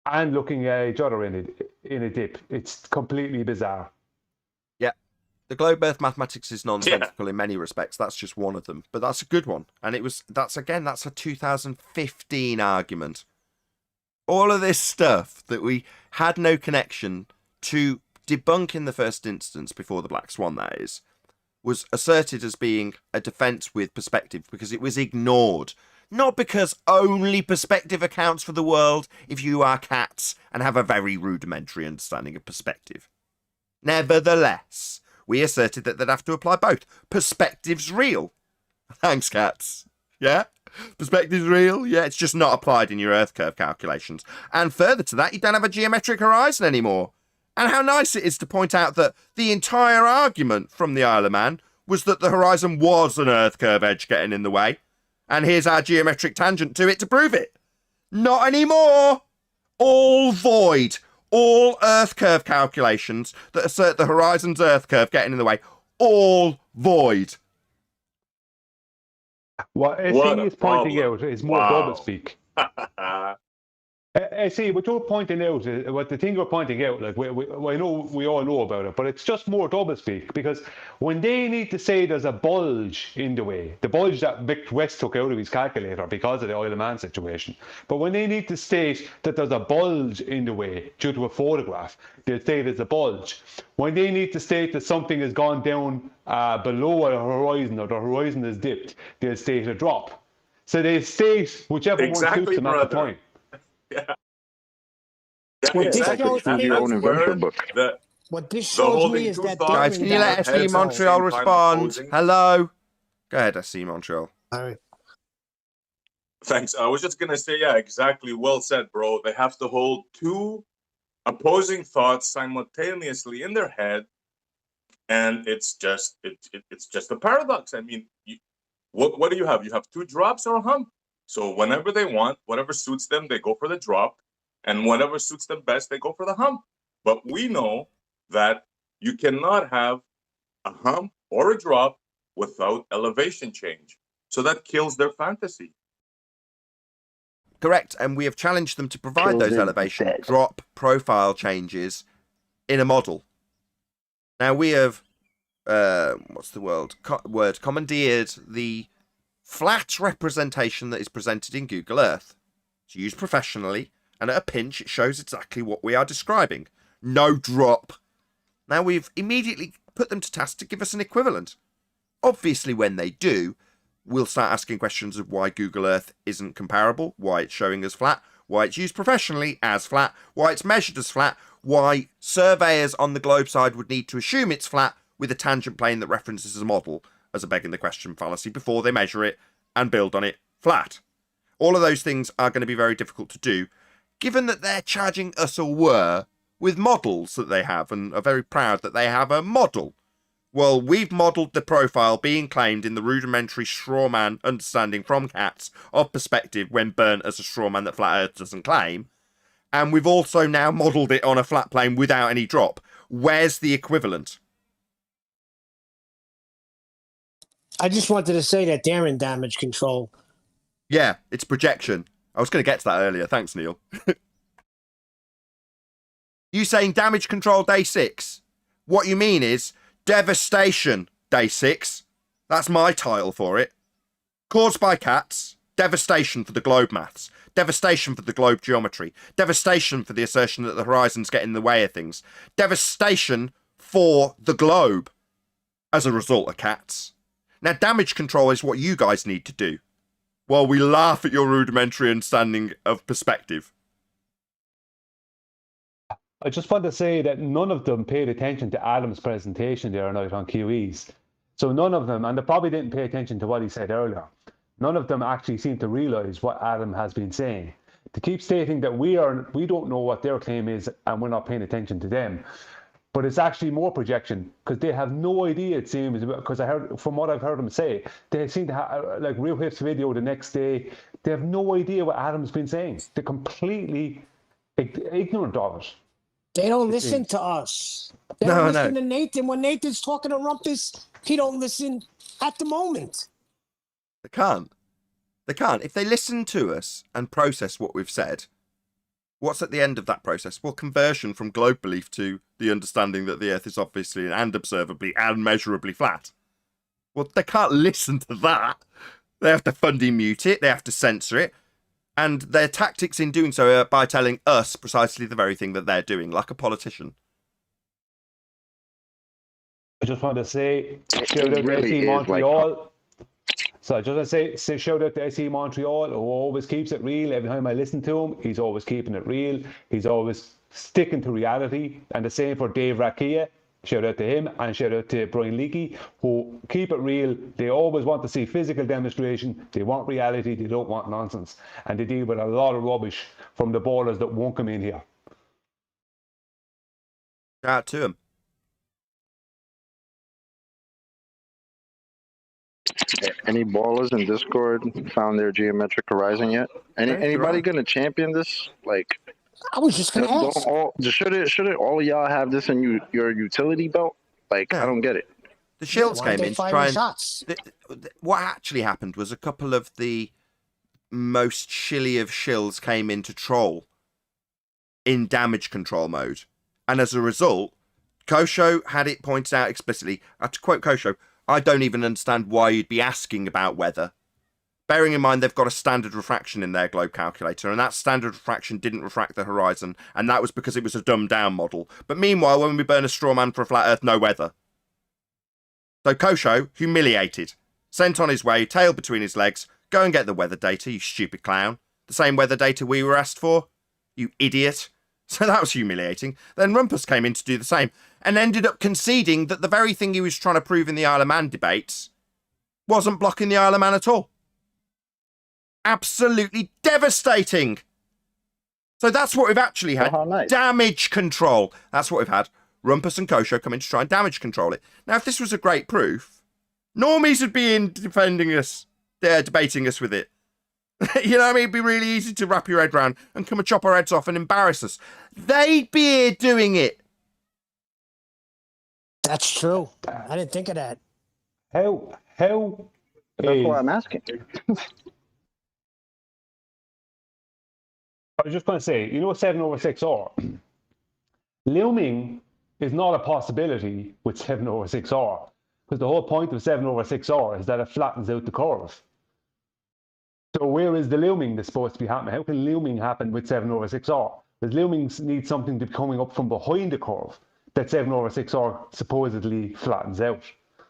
and looking at each other in a dip. It's completely bizarre. Yeah. The globe Earth mathematics is nonsensical in many respects. That's just one of them. But that's a good one. And that's a 2015 argument. All of this stuff that we had no connection to debunk in the first instance, before the Black Swan that is, was asserted as being a defence with perspective because it was ignored. Not because only perspective accounts for the world if you are cats and have a very rudimentary understanding of perspective. Nevertheless, we asserted that they'd have to apply both. Perspective's real. Thanks, cats. Yeah? Perspective's real? Yeah, it's just not applied in your Earth curve calculations. And further to that, you don't have a geometric horizon anymore. And how nice it is to point out that the entire argument from the Isle of Man was that the horizon was an Earth curve edge getting in the way. And here's our geometric tangent to it to prove it. Not anymore. All void. All Earth curve calculations that assert the horizon's Earth curve getting in the way. All void. What SE is pointing out is more doublespeak. See, what you're pointing out, what the thing you're pointing out, like I know we all know about it, but it's just more doublespeak because when they need to say there's a bulge in the way, the bulge that Vic West took out of his calculator because of the Isle of Man situation, but when they need to state that there's a bulge in the way due to a photograph, they'll say there's a bulge. When they need to state that something has gone down below a horizon or the horizon is dipped, they'll state a drop. So they state whichever one suits them at the time. Yeah. What this shows me is that guys, can you let SE Montreal respond? Hello. Go ahead, SE Montreal. All right. Thanks. I was just gonna say, yeah, exactly. Well said, bro. They have to hold two opposing thoughts simultaneously in their head, and it's just a paradox. I mean, what do you have? You have two drops or a hump. So whenever they want, whatever suits them, they go for the drop. And whatever suits them best, they go for the hump. But we know that you cannot have a hump or a drop without elevation change. So that kills their fantasy. Correct. And we have challenged them to provide those elevation drop profile changes in a model. Now we have, commandeered the flat representation that is presented in Google Earth. It's used professionally, and at a pinch, it shows exactly what we are describing. No drop. Now, we've immediately put them to task to give us an equivalent. Obviously, when they do, we'll start asking questions of why Google Earth isn't comparable, why it's showing as flat, why it's used professionally as flat, why it's measured as flat, why surveyors on the globe side would need to assume it's flat with a tangent plane that references a model as a begging the question fallacy before they measure it and build on it flat. All of those things are going to be very difficult to do, given that they're charging us, or were, with models that they have, and are very proud that they have a model. Well, we've modelled the profile being claimed in the rudimentary straw man understanding from cats of perspective when burnt as a straw man that Flat Earth doesn't claim. And we've also now modelled it on a flat plane without any drop. Where's the equivalent? I just wanted to say that they're in damage control. Yeah, it's projection. I was going to get to that earlier. Thanks, Neil. You saying damage control day 6? What you mean is devastation day 6. That's my title for it. Caused by cats. Devastation for the globe maths. Devastation for the globe geometry. Devastation for the assertion that the horizons get in the way of things. Devastation for the globe as a result of cats. Now, damage control is what you guys need to do, while we laugh at your rudimentary understanding of perspective. I just want to say that none of them paid attention to Adam's presentation the other night on QEs. So none of them, and they probably didn't pay attention to what he said earlier, none of them actually seem to realise what Adam has been saying. To keep stating that we don't know what their claim is and we're not paying attention to them. But it's actually more projection, because they have no idea, it seems, because I heard, from what I've heard them say, they seem to have, like Real Hip's video the next day, they have no idea what Adam's been saying. They're completely ignorant of it. They don't listen to us. They don't listen to Nathan. When Nathan's talking to Rumpus, he don't listen at the moment. They can't. They can't. If they listen to us and process what we've said, what's at the end of that process? Well, conversion from globe belief to the understanding that the Earth is obviously and observably and measurably flat. Well, they can't listen to that. They have to fundy mute it. They have to censor it. And their tactics in doing so are by telling us precisely the very thing that they're doing, like a politician. I just want to say, shout out to SE Montreal. So I just want to say shout out to SE Montreal, who always keeps it real. Every time I listen to him, he's always keeping it real. He's always sticking to reality. And the same for Dave Rakia. Shout out to him, and shout out to Brian Leakey, who keep it real. They always want to see physical demonstration. They want reality. They don't want nonsense. And they deal with a lot of rubbish from the ballers that won't come in here. Shout out to him. Any ballers in Discord found their geometric horizon yet? Anybody gonna champion this? Like, I was just gonna ask. Should all of y'all have this in your utility belt? Like, I don't get it. The shields came in to try and... What actually happened was a couple of the most shilly of shills came in to troll in damage control mode. And as a result, Kosho had it pointed out explicitly. To quote Kosho, I don't even understand why you'd be asking about weather. Bearing in mind they've got a standard refraction in their globe calculator, and that standard refraction didn't refract the horizon, and that was because it was a dumbed down model. But meanwhile, when we burn a straw man for a flat Earth, no weather. So Kosho, humiliated, sent on his way, tail between his legs, go and get the weather data, you stupid clown. The same weather data we were asked for, you idiot. So that was humiliating. Then Rumpus came in to do the same, and ended up conceding that the very thing he was trying to prove in the Isle of Man debates wasn't blocking the Isle of Man at all. Absolutely devastating. So that's what we've actually had. Nice. Damage control. That's what we've had. Rumpus and Kosho come in to try and damage control it. Now, if this was a great proof, normies would be in defending us, debating us with it. You know what I mean? It'd be really easy to wrap your head around and come and chop our heads off and embarrass us. They'd be here doing it. That's true. I didn't think of that. How? That's why I'm asking. I was just going to say, you know, 7/6R, looming is not a possibility with 7/6R, because the whole point of 7/6R is that it flattens out the curve. So where is the looming that's supposed to be happening? How can looming happen with 7/6R? Because looming needs something to be coming up from behind the curve. that 7/6R supposedly flattens out.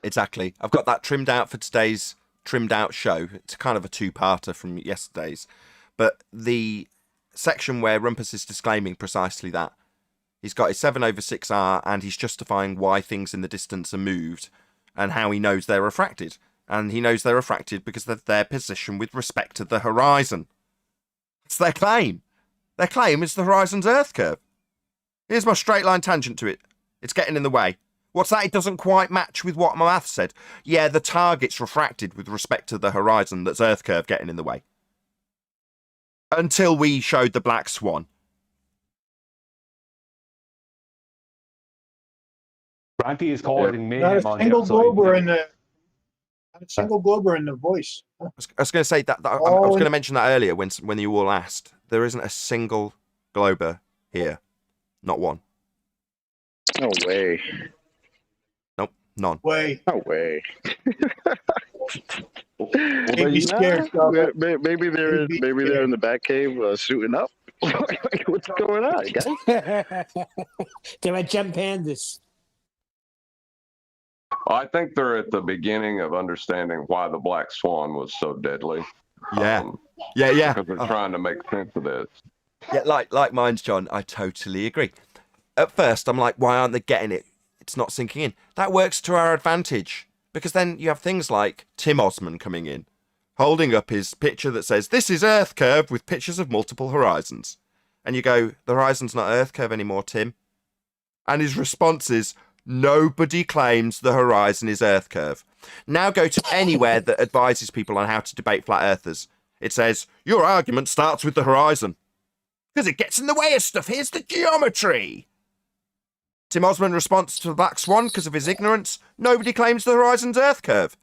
Exactly. I've got that trimmed out for today's trimmed out show. It's kind of a two-parter from yesterday's. But the section where Rumpus is disclaiming precisely that. He's got his 7/6R and he's justifying why things in the distance are moved and how he knows they're refracted. And he knows they're refracted because of their position with respect to the horizon. It's their claim. Their claim is the horizon's Earth curve. Here's my straight line tangent to it. It's getting in the way. What's that? It doesn't quite match with what my math said. Yeah, the target's refracted with respect to the horizon. That's Earth curve getting in the way. Until we showed the black swan. Ranty is causing me Not a on the single outside. glober in the. Not a single glober in the voice. I was going to say that I was going to mention that earlier when you all asked. There isn't a single glober here. Not one. No way. Nope, none. Way. No way. Made me scared. Maybe they're in the back cave suiting up. What's going on, guys? They're at Gem Pandas. I think they're at the beginning of understanding why the black swan was so deadly. Yeah. Yeah. Because they're trying to make sense of this. Yeah, like mine's, John. I totally agree. At first, I'm like, why aren't they getting it? It's not sinking in. That works to our advantage. Because then you have things like Tim Osman coming in, holding up his picture that says, this is Earth curve with pictures of multiple horizons. And you go, the horizon's not Earth curve anymore, Tim. And his response is, nobody claims the horizon is Earth curve. Now go to anywhere that advises people on how to debate flat earthers. It says, your argument starts with the horizon. Because it gets in the way of stuff. Here's the geometry. Tim Osman responds to the black swan because of his ignorance. Nobody claims the horizon's Earth curve.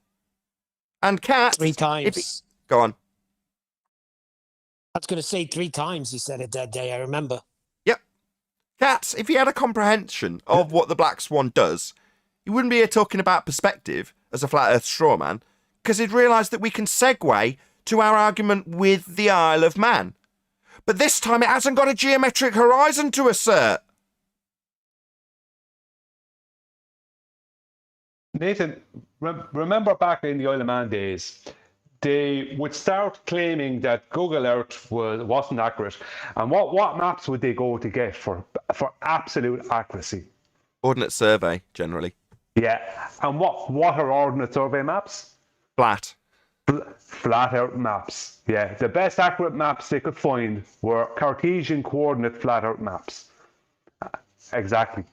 And Cat... 3 times. Go on. I was going to say 3 times he said it that day, I remember. Yep. Cat, if he had a comprehension of what the black swan does, he wouldn't be here talking about perspective as a flat Earth straw man, because he'd realise that we can segue to our argument with the Isle of Man. But this time it hasn't got a geometric horizon to assert. Nathan, remember back in the Isle of Man days, they would start claiming that Google Earth wasn't accurate. And what maps would they go to get for absolute accuracy? Ordnance survey, generally. Yeah. And what are ordnance survey maps? Flat. Flat out maps. Yeah. The best accurate maps they could find were Cartesian coordinate flat out maps. Exactly.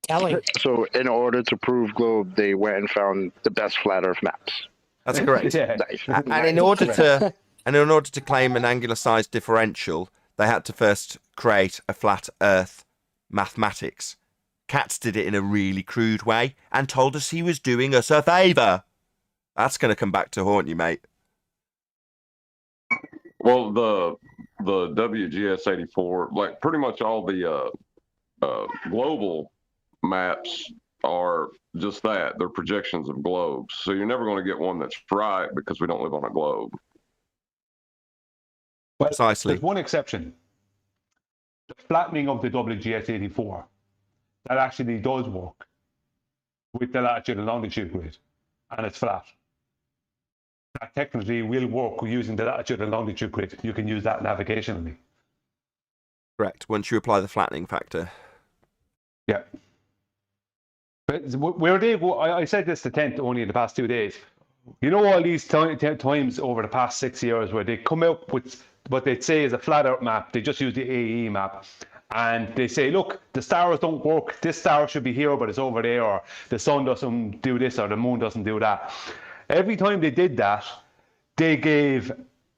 Telling. So in order to prove globe, they went and found the best flat Earth maps. That's correct. Yeah. Nice. And in order to claim an angular size differential, they had to first create a flat Earth mathematics. Katz did it in a really crude way and told us he was doing us a favour. That's going to come back to haunt you, mate. Well, the WGS84, like pretty much all the global maps are just that. They're projections of globes. So you're never going to get one that's right because we don't live on a globe. Well, Precisely. There's one exception. The flattening of the WGS84. That actually does work with the latitude and longitude grid. And it's flat. That technically will work using the latitude and longitude grid. You can use that navigationally. Correct. Once you apply the flattening factor. Yeah. But where they go, I said this to Tent only in the past 2 days. You know, all these times over the past 6 years where they come out with what they'd say is a flat out map, they just use the AE map, and they say, look, the stars don't work, this star should be here but it's over there, or the sun doesn't do this or the moon doesn't do that. Every time they did that, they gave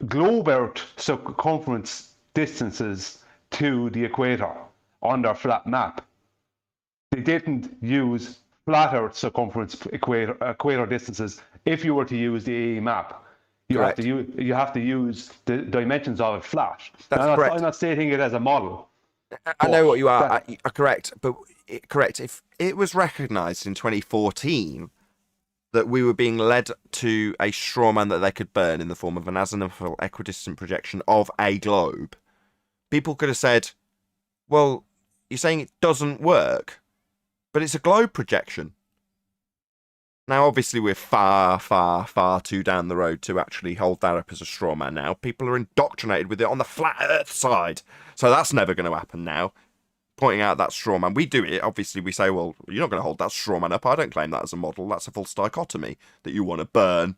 globe Earth circumference distances to the equator on their flat map. They didn't use flat Earth circumference equator distances. If you were to use the AE map, you have to use the dimensions of it flat. That's correct. I'm not stating it as a model. I know what you are. Correct, but correct. If it was recognised in 2014 that we were being led to a straw man that they could burn in the form of an azimuthal equidistant projection of a globe, people could have said, "Well, you're saying it doesn't work." but it's a globe projection. Now, obviously, we're far, far, far too down the road to actually hold that up as a straw man now. People are indoctrinated with it on the flat earth side. So that's never going to happen now. Pointing out that straw man. We do it. Obviously, we say, well, you're not going to hold that straw man up. I don't claim that as a model. That's a false dichotomy that you want to burn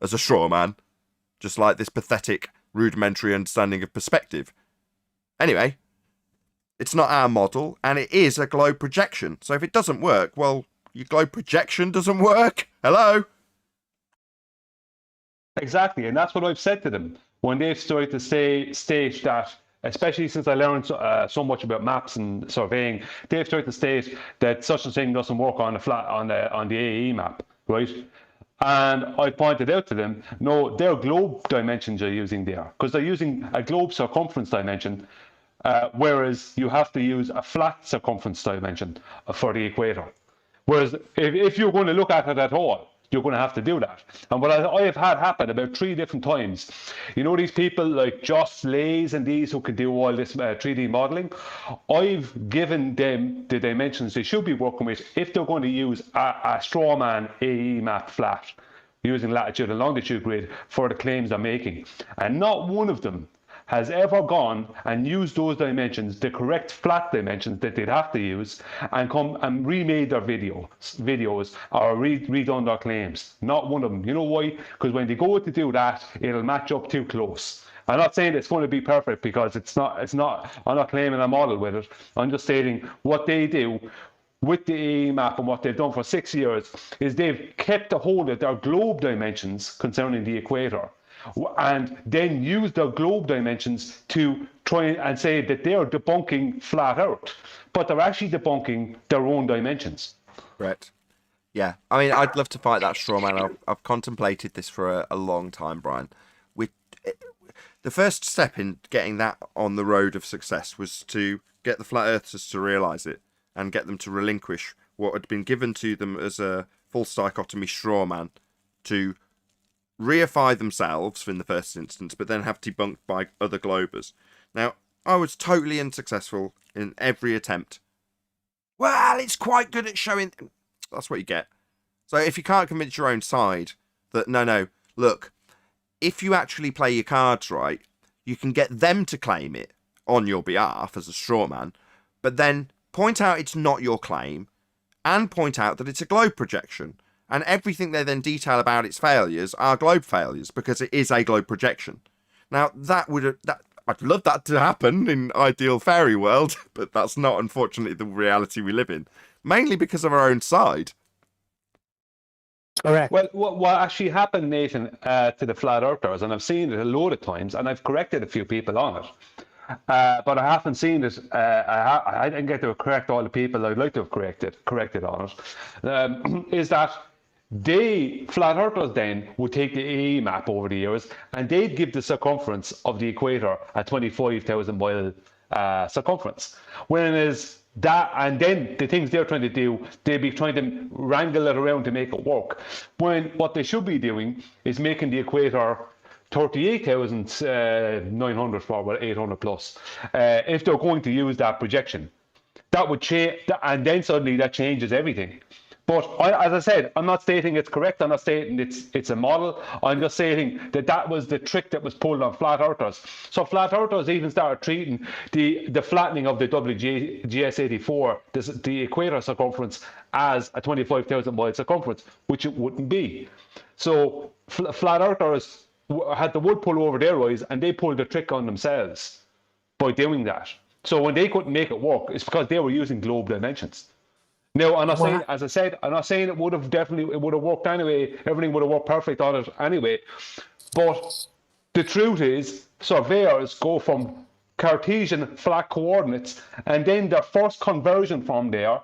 as a straw man. Just like this pathetic, rudimentary understanding of perspective. Anyway, it's not our model, and it is a globe projection. So if it doesn't work, well, your globe projection doesn't work. Hello? Exactly, and that's what I've said to them when they've started to state that, especially since I learned so much about maps and surveying, they've started to state that such a thing doesn't work on the AE map, right? And I pointed out to them, no, their globe dimensions are using there, because they're using a globe circumference dimension, whereas you have to use a flat circumference dimension for the equator. Whereas if you're going to look at it at all, you're going to have to do that. And what I have had happen about 3 different times, you know, these people like Joss Lays and these who can do all this 3D modeling, I've given them the dimensions they should be working with if they're going to use a strawman AE map flat using latitude and longitude grid for the claims they're making. And not one of them has ever gone and used those dimensions, the correct flat dimensions that they'd have to use, and come and remade their videos or redone their claims. Not one of them. You know why? Because when they go to do that, it'll match up too close. I'm not saying it's going to be perfect, because it's not. I'm not claiming a model with it. I'm just stating what they do with the AE map, and what they've done for 6 years is they've kept a hold of their globe dimensions concerning the equator, and then use their globe dimensions to try and say that they're debunking flat earth, but they're actually debunking their own dimensions. Correct. Yeah, I mean, I'd love to fight that straw man. I've contemplated this for a long time, Brian. The first step in getting that on the road of success was to get the flat earthers to realise it and get them to relinquish what had been given to them as a false dichotomy straw man, to reify themselves in the first instance, but then have debunked by other globers. Now, I was totally unsuccessful in every attempt. Well, it's quite good at showing... That's what you get. So if you can't convince your own side that, no, look, if you actually play your cards right, you can get them to claim it on your behalf as a straw man, but then point out it's not your claim, and point out that it's a globe projection. And everything they then detail about its failures are globe failures, because it is a globe projection. Now, I'd love that to happen in ideal fairy world, but that's not, unfortunately, the reality we live in. Mainly because of our own side. Correct. Well, what actually happened, Nathan, to the flat earthers, and I've seen it a load of times, and I've corrected a few people on it, but I haven't seen it. I didn't get to correct all the people I'd like to have corrected on it. Is that flat earthers then would take the AE map over the years, and they'd give the circumference of the equator a 25,000 mile circumference. Whereas that, and then the things they're trying to do, they'd be trying to wrangle it around to make it work. When what they should be doing is making the equator 38,900 for 800 plus, if they're going to use that projection. That would change, and then suddenly that changes everything. But as I said, I'm not stating it's correct. I'm not stating it's a model. I'm just stating that was the trick that was pulled on flat earthers. So flat earthers even started treating the flattening of the WGS84, the equator circumference, as a 25,000 mile circumference, which it wouldn't be. So flat earthers had the wood pull over their eyes, and they pulled the trick on themselves by doing that. So when they couldn't make it work, it's because they were using globe dimensions. No, I'm not saying, as I said, I'm not saying it would have worked anyway. Everything would have worked perfect on it anyway. But the truth is, surveyors go from Cartesian flat coordinates, and then their first conversion from there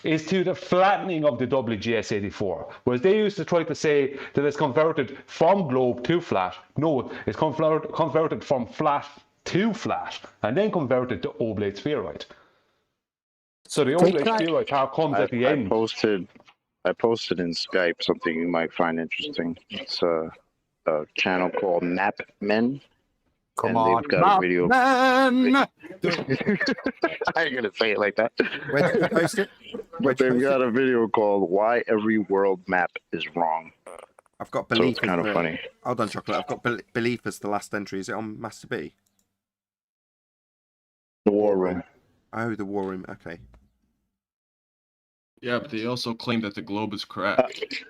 is to the flattening of the WGS84. Whereas they used to try to say that it's converted from globe to flat. No, it's converted from flat to flat, and then converted to oblate spheroid. So the oblate spheroid comes at the end. I posted in Skype something you might find interesting. It's a channel called Map Men. Come And on, they've got a video. man. I ain't gonna say it like that. Where did you post it? But they've got a video called "Why Every World Map Is Wrong." I've got So belief. it's kind of funny. Hold on, Chocolate. I've got belief as the last entry. Is it on Master B? The War Room. Oh, the War Room. Okay. Yeah, but they also claim that the globe is correct.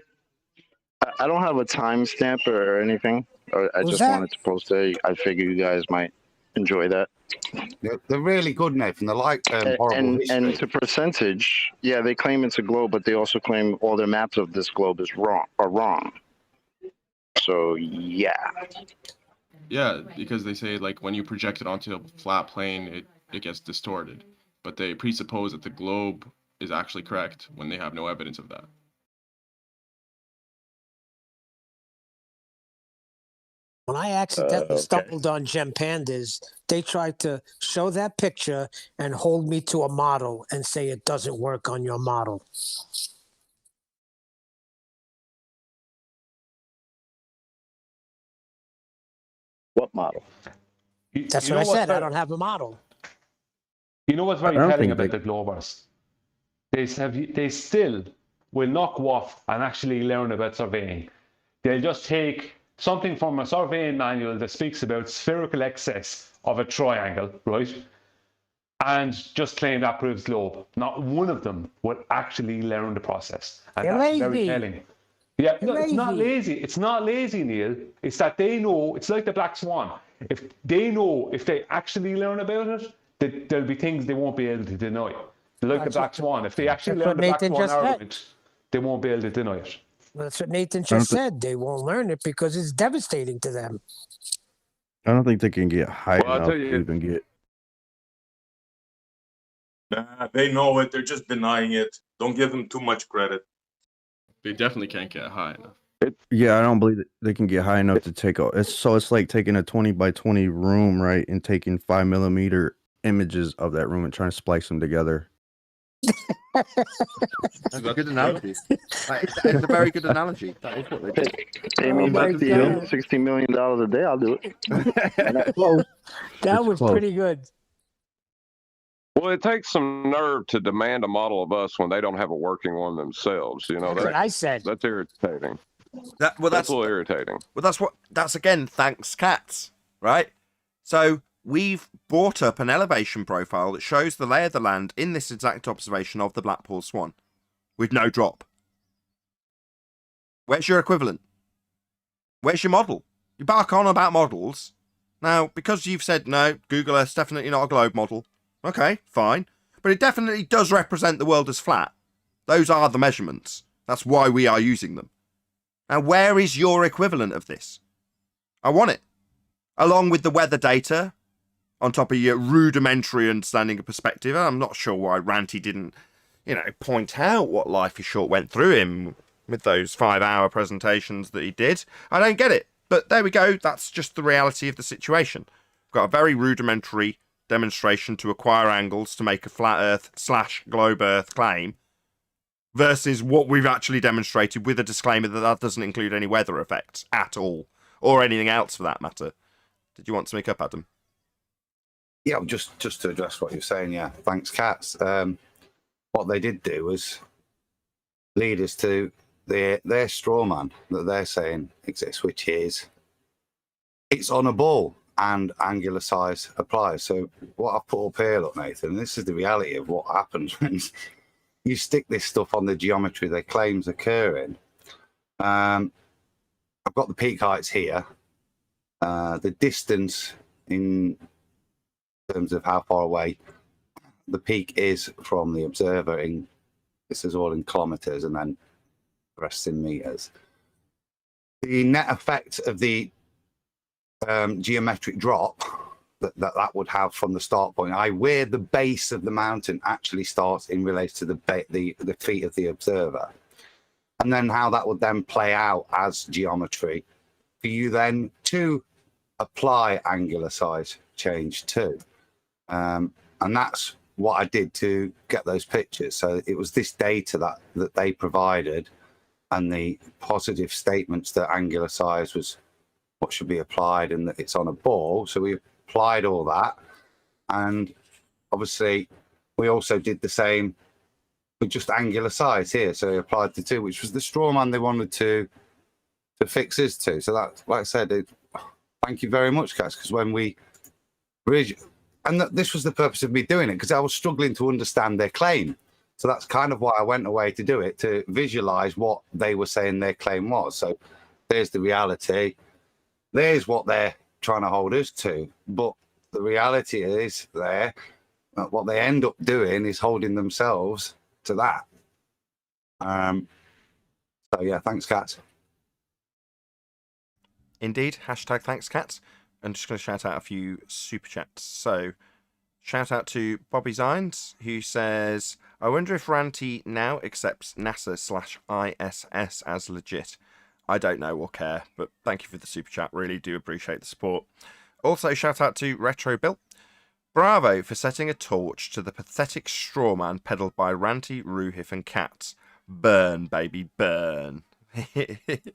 I don't have a timestamp or anything. I just wanted to post it. I figure you guys might enjoy that. They're really good, Nathan. They're like horrible and history. to percentage, yeah, they claim it's a globe, but they also claim all their maps of this globe are wrong. So yeah. Yeah, because they say like when you project it onto a flat plane, it gets distorted. But they presuppose that the globe is actually correct when they have no evidence of that. When I accidentally stumbled on Gem Pandas, they tried to show that picture and hold me to a model and say it doesn't work on your model. What model? That's what I said. I don't have a model. You know what's very telling about the Globers? They still will not go off and actually learn about surveying. They'll just take something from a surveying manual that speaks about spherical excess of a triangle, right? And just claim that proves globe. Not one of them would actually learn the process. And They're that's lazy. very telling. Yeah, no, it's not lazy. lazy. It's not lazy, Neil. It's that they know, it's like the Black Swan. If they know, if they actually learn about it, that there'll be things they won't be able to deny. Like the Black Swan. If they actually learn the Black Swan argument, they won't be able to deny it. That's what Nathan just said. They won't learn it because it's devastating to them. I don't think they can get high Well, I'll enough tell you- to even get. Nah, they know it. They're just denying it. Don't give them too much credit. They definitely can't get high enough. Yeah, I don't believe that they can get high enough to take out. It's like taking a 20 by 20 room, right, and taking 5mm images of that room and trying to splice them together. That's a good analogy. That is a very good analogy. That is what they do. Pay me $60 million a day, I'll do it. That was pretty good. Well, it takes some nerve to demand a model of us when they don't have a working one themselves. You know, That's what I said. That's irritating. That's a little irritating. Well, that's again, thanks cats, right? So we've brought up an elevation profile that shows the lay of the land in this exact observation of the Blackpool Swan with no drop. Where's your equivalent? Where's your model? You bark on about models. Now, because you've said no, Google Earth's definitely not a globe model. Okay, fine. But it definitely does represent the world as flat. Those are the measurements. That's why we are using them. Now, where is your equivalent of this? I want it. Along with the weather data, on top of your rudimentary understanding of perspective. I'm not sure why Ranty didn't, point out what Life is Short went through him with those 5-hour presentations that he did. I don't get it. But there we go. That's just the reality of the situation. We've got a very rudimentary demonstration to acquire angles to make a flat Earth / globe Earth claim versus what we've actually demonstrated with a disclaimer that doesn't include any weather effects at all, or anything else for that matter. Did you want to make up, Adam? Yeah, just to address what you're saying, yeah. Thanks, Cats. What they did do was lead us to their straw man that they're saying exists, which is it's on a ball and angular size applies. So what I've put up here, look, Nathan, this is the reality of what happens when you stick this stuff on the geometry their claims occur in. I've got the peak heights here. The distance in terms of how far away the peak is from the observer, this is all in kilometers and then the rest in meters. The net effect of the geometric drop that would have from the start point, where the base of the mountain actually starts in relation to the feet of the observer, and then how that would then play out as geometry for you then to apply angular size change to. And that's what I did to get those pictures. So it was this data that they provided and the positive statements that angular size was what should be applied and that it's on a ball. So we applied all that. And obviously, we also did the same with just angular size here. So we applied the 2, which was the straw man they wanted to fix this to. So that, like I said, thank you very much, guys, because when we and this was the purpose of me doing it, because I was struggling to understand their claim. So that's kind of why I went away to do it, to visualize what they were saying their claim was. So there's the reality. There's what they're trying to hold us to. But the reality is that what they end up doing is holding themselves to that. So yeah, thanks, cats. Indeed, hashtag thanks, cats. I'm just going to shout out a few super chats. So, shout out to Bobby Zines, who says, I wonder if Ranty now accepts NASA/ISS as legit. I don't know or care, but thank you for the super chat. Really do appreciate the support. Also, shout out to Retro Bill. Bravo for setting a torch to the pathetic straw man peddled by Ranty, Ruhif, and Cats. Burn, baby, burn.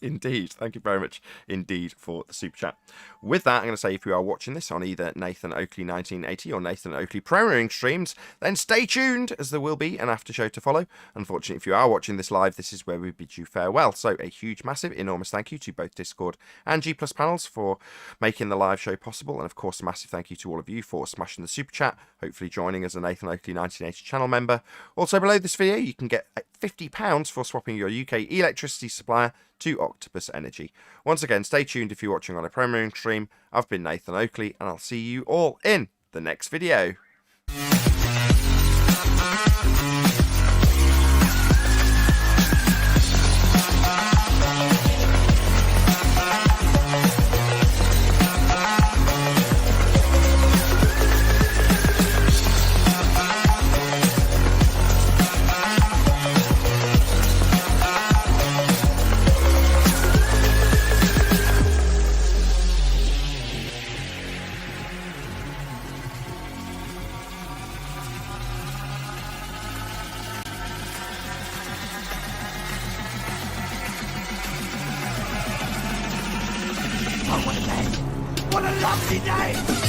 Indeed, thank you very much indeed for the super chat. With that, I'm going to say if you are watching this on either Nathan Oakley 1980 or Nathan Oakley Premiering streams, then stay tuned, as there will be an after show to follow. Unfortunately, if you are watching this live, this is where we bid you farewell. So a huge, massive, enormous thank you to both Discord and G Plus panels for making the live show possible, and of course a massive thank you to all of you for smashing the super chat, hopefully joining as a Nathan Oakley 1980 channel member. Also below this video you can get £50 for swapping your UK electricity supplier to Octopus Energy. Once again, stay tuned if you're watching on a premiering stream. I've been Nathan Oakley, and I'll see you all in the next video. What a lovely day!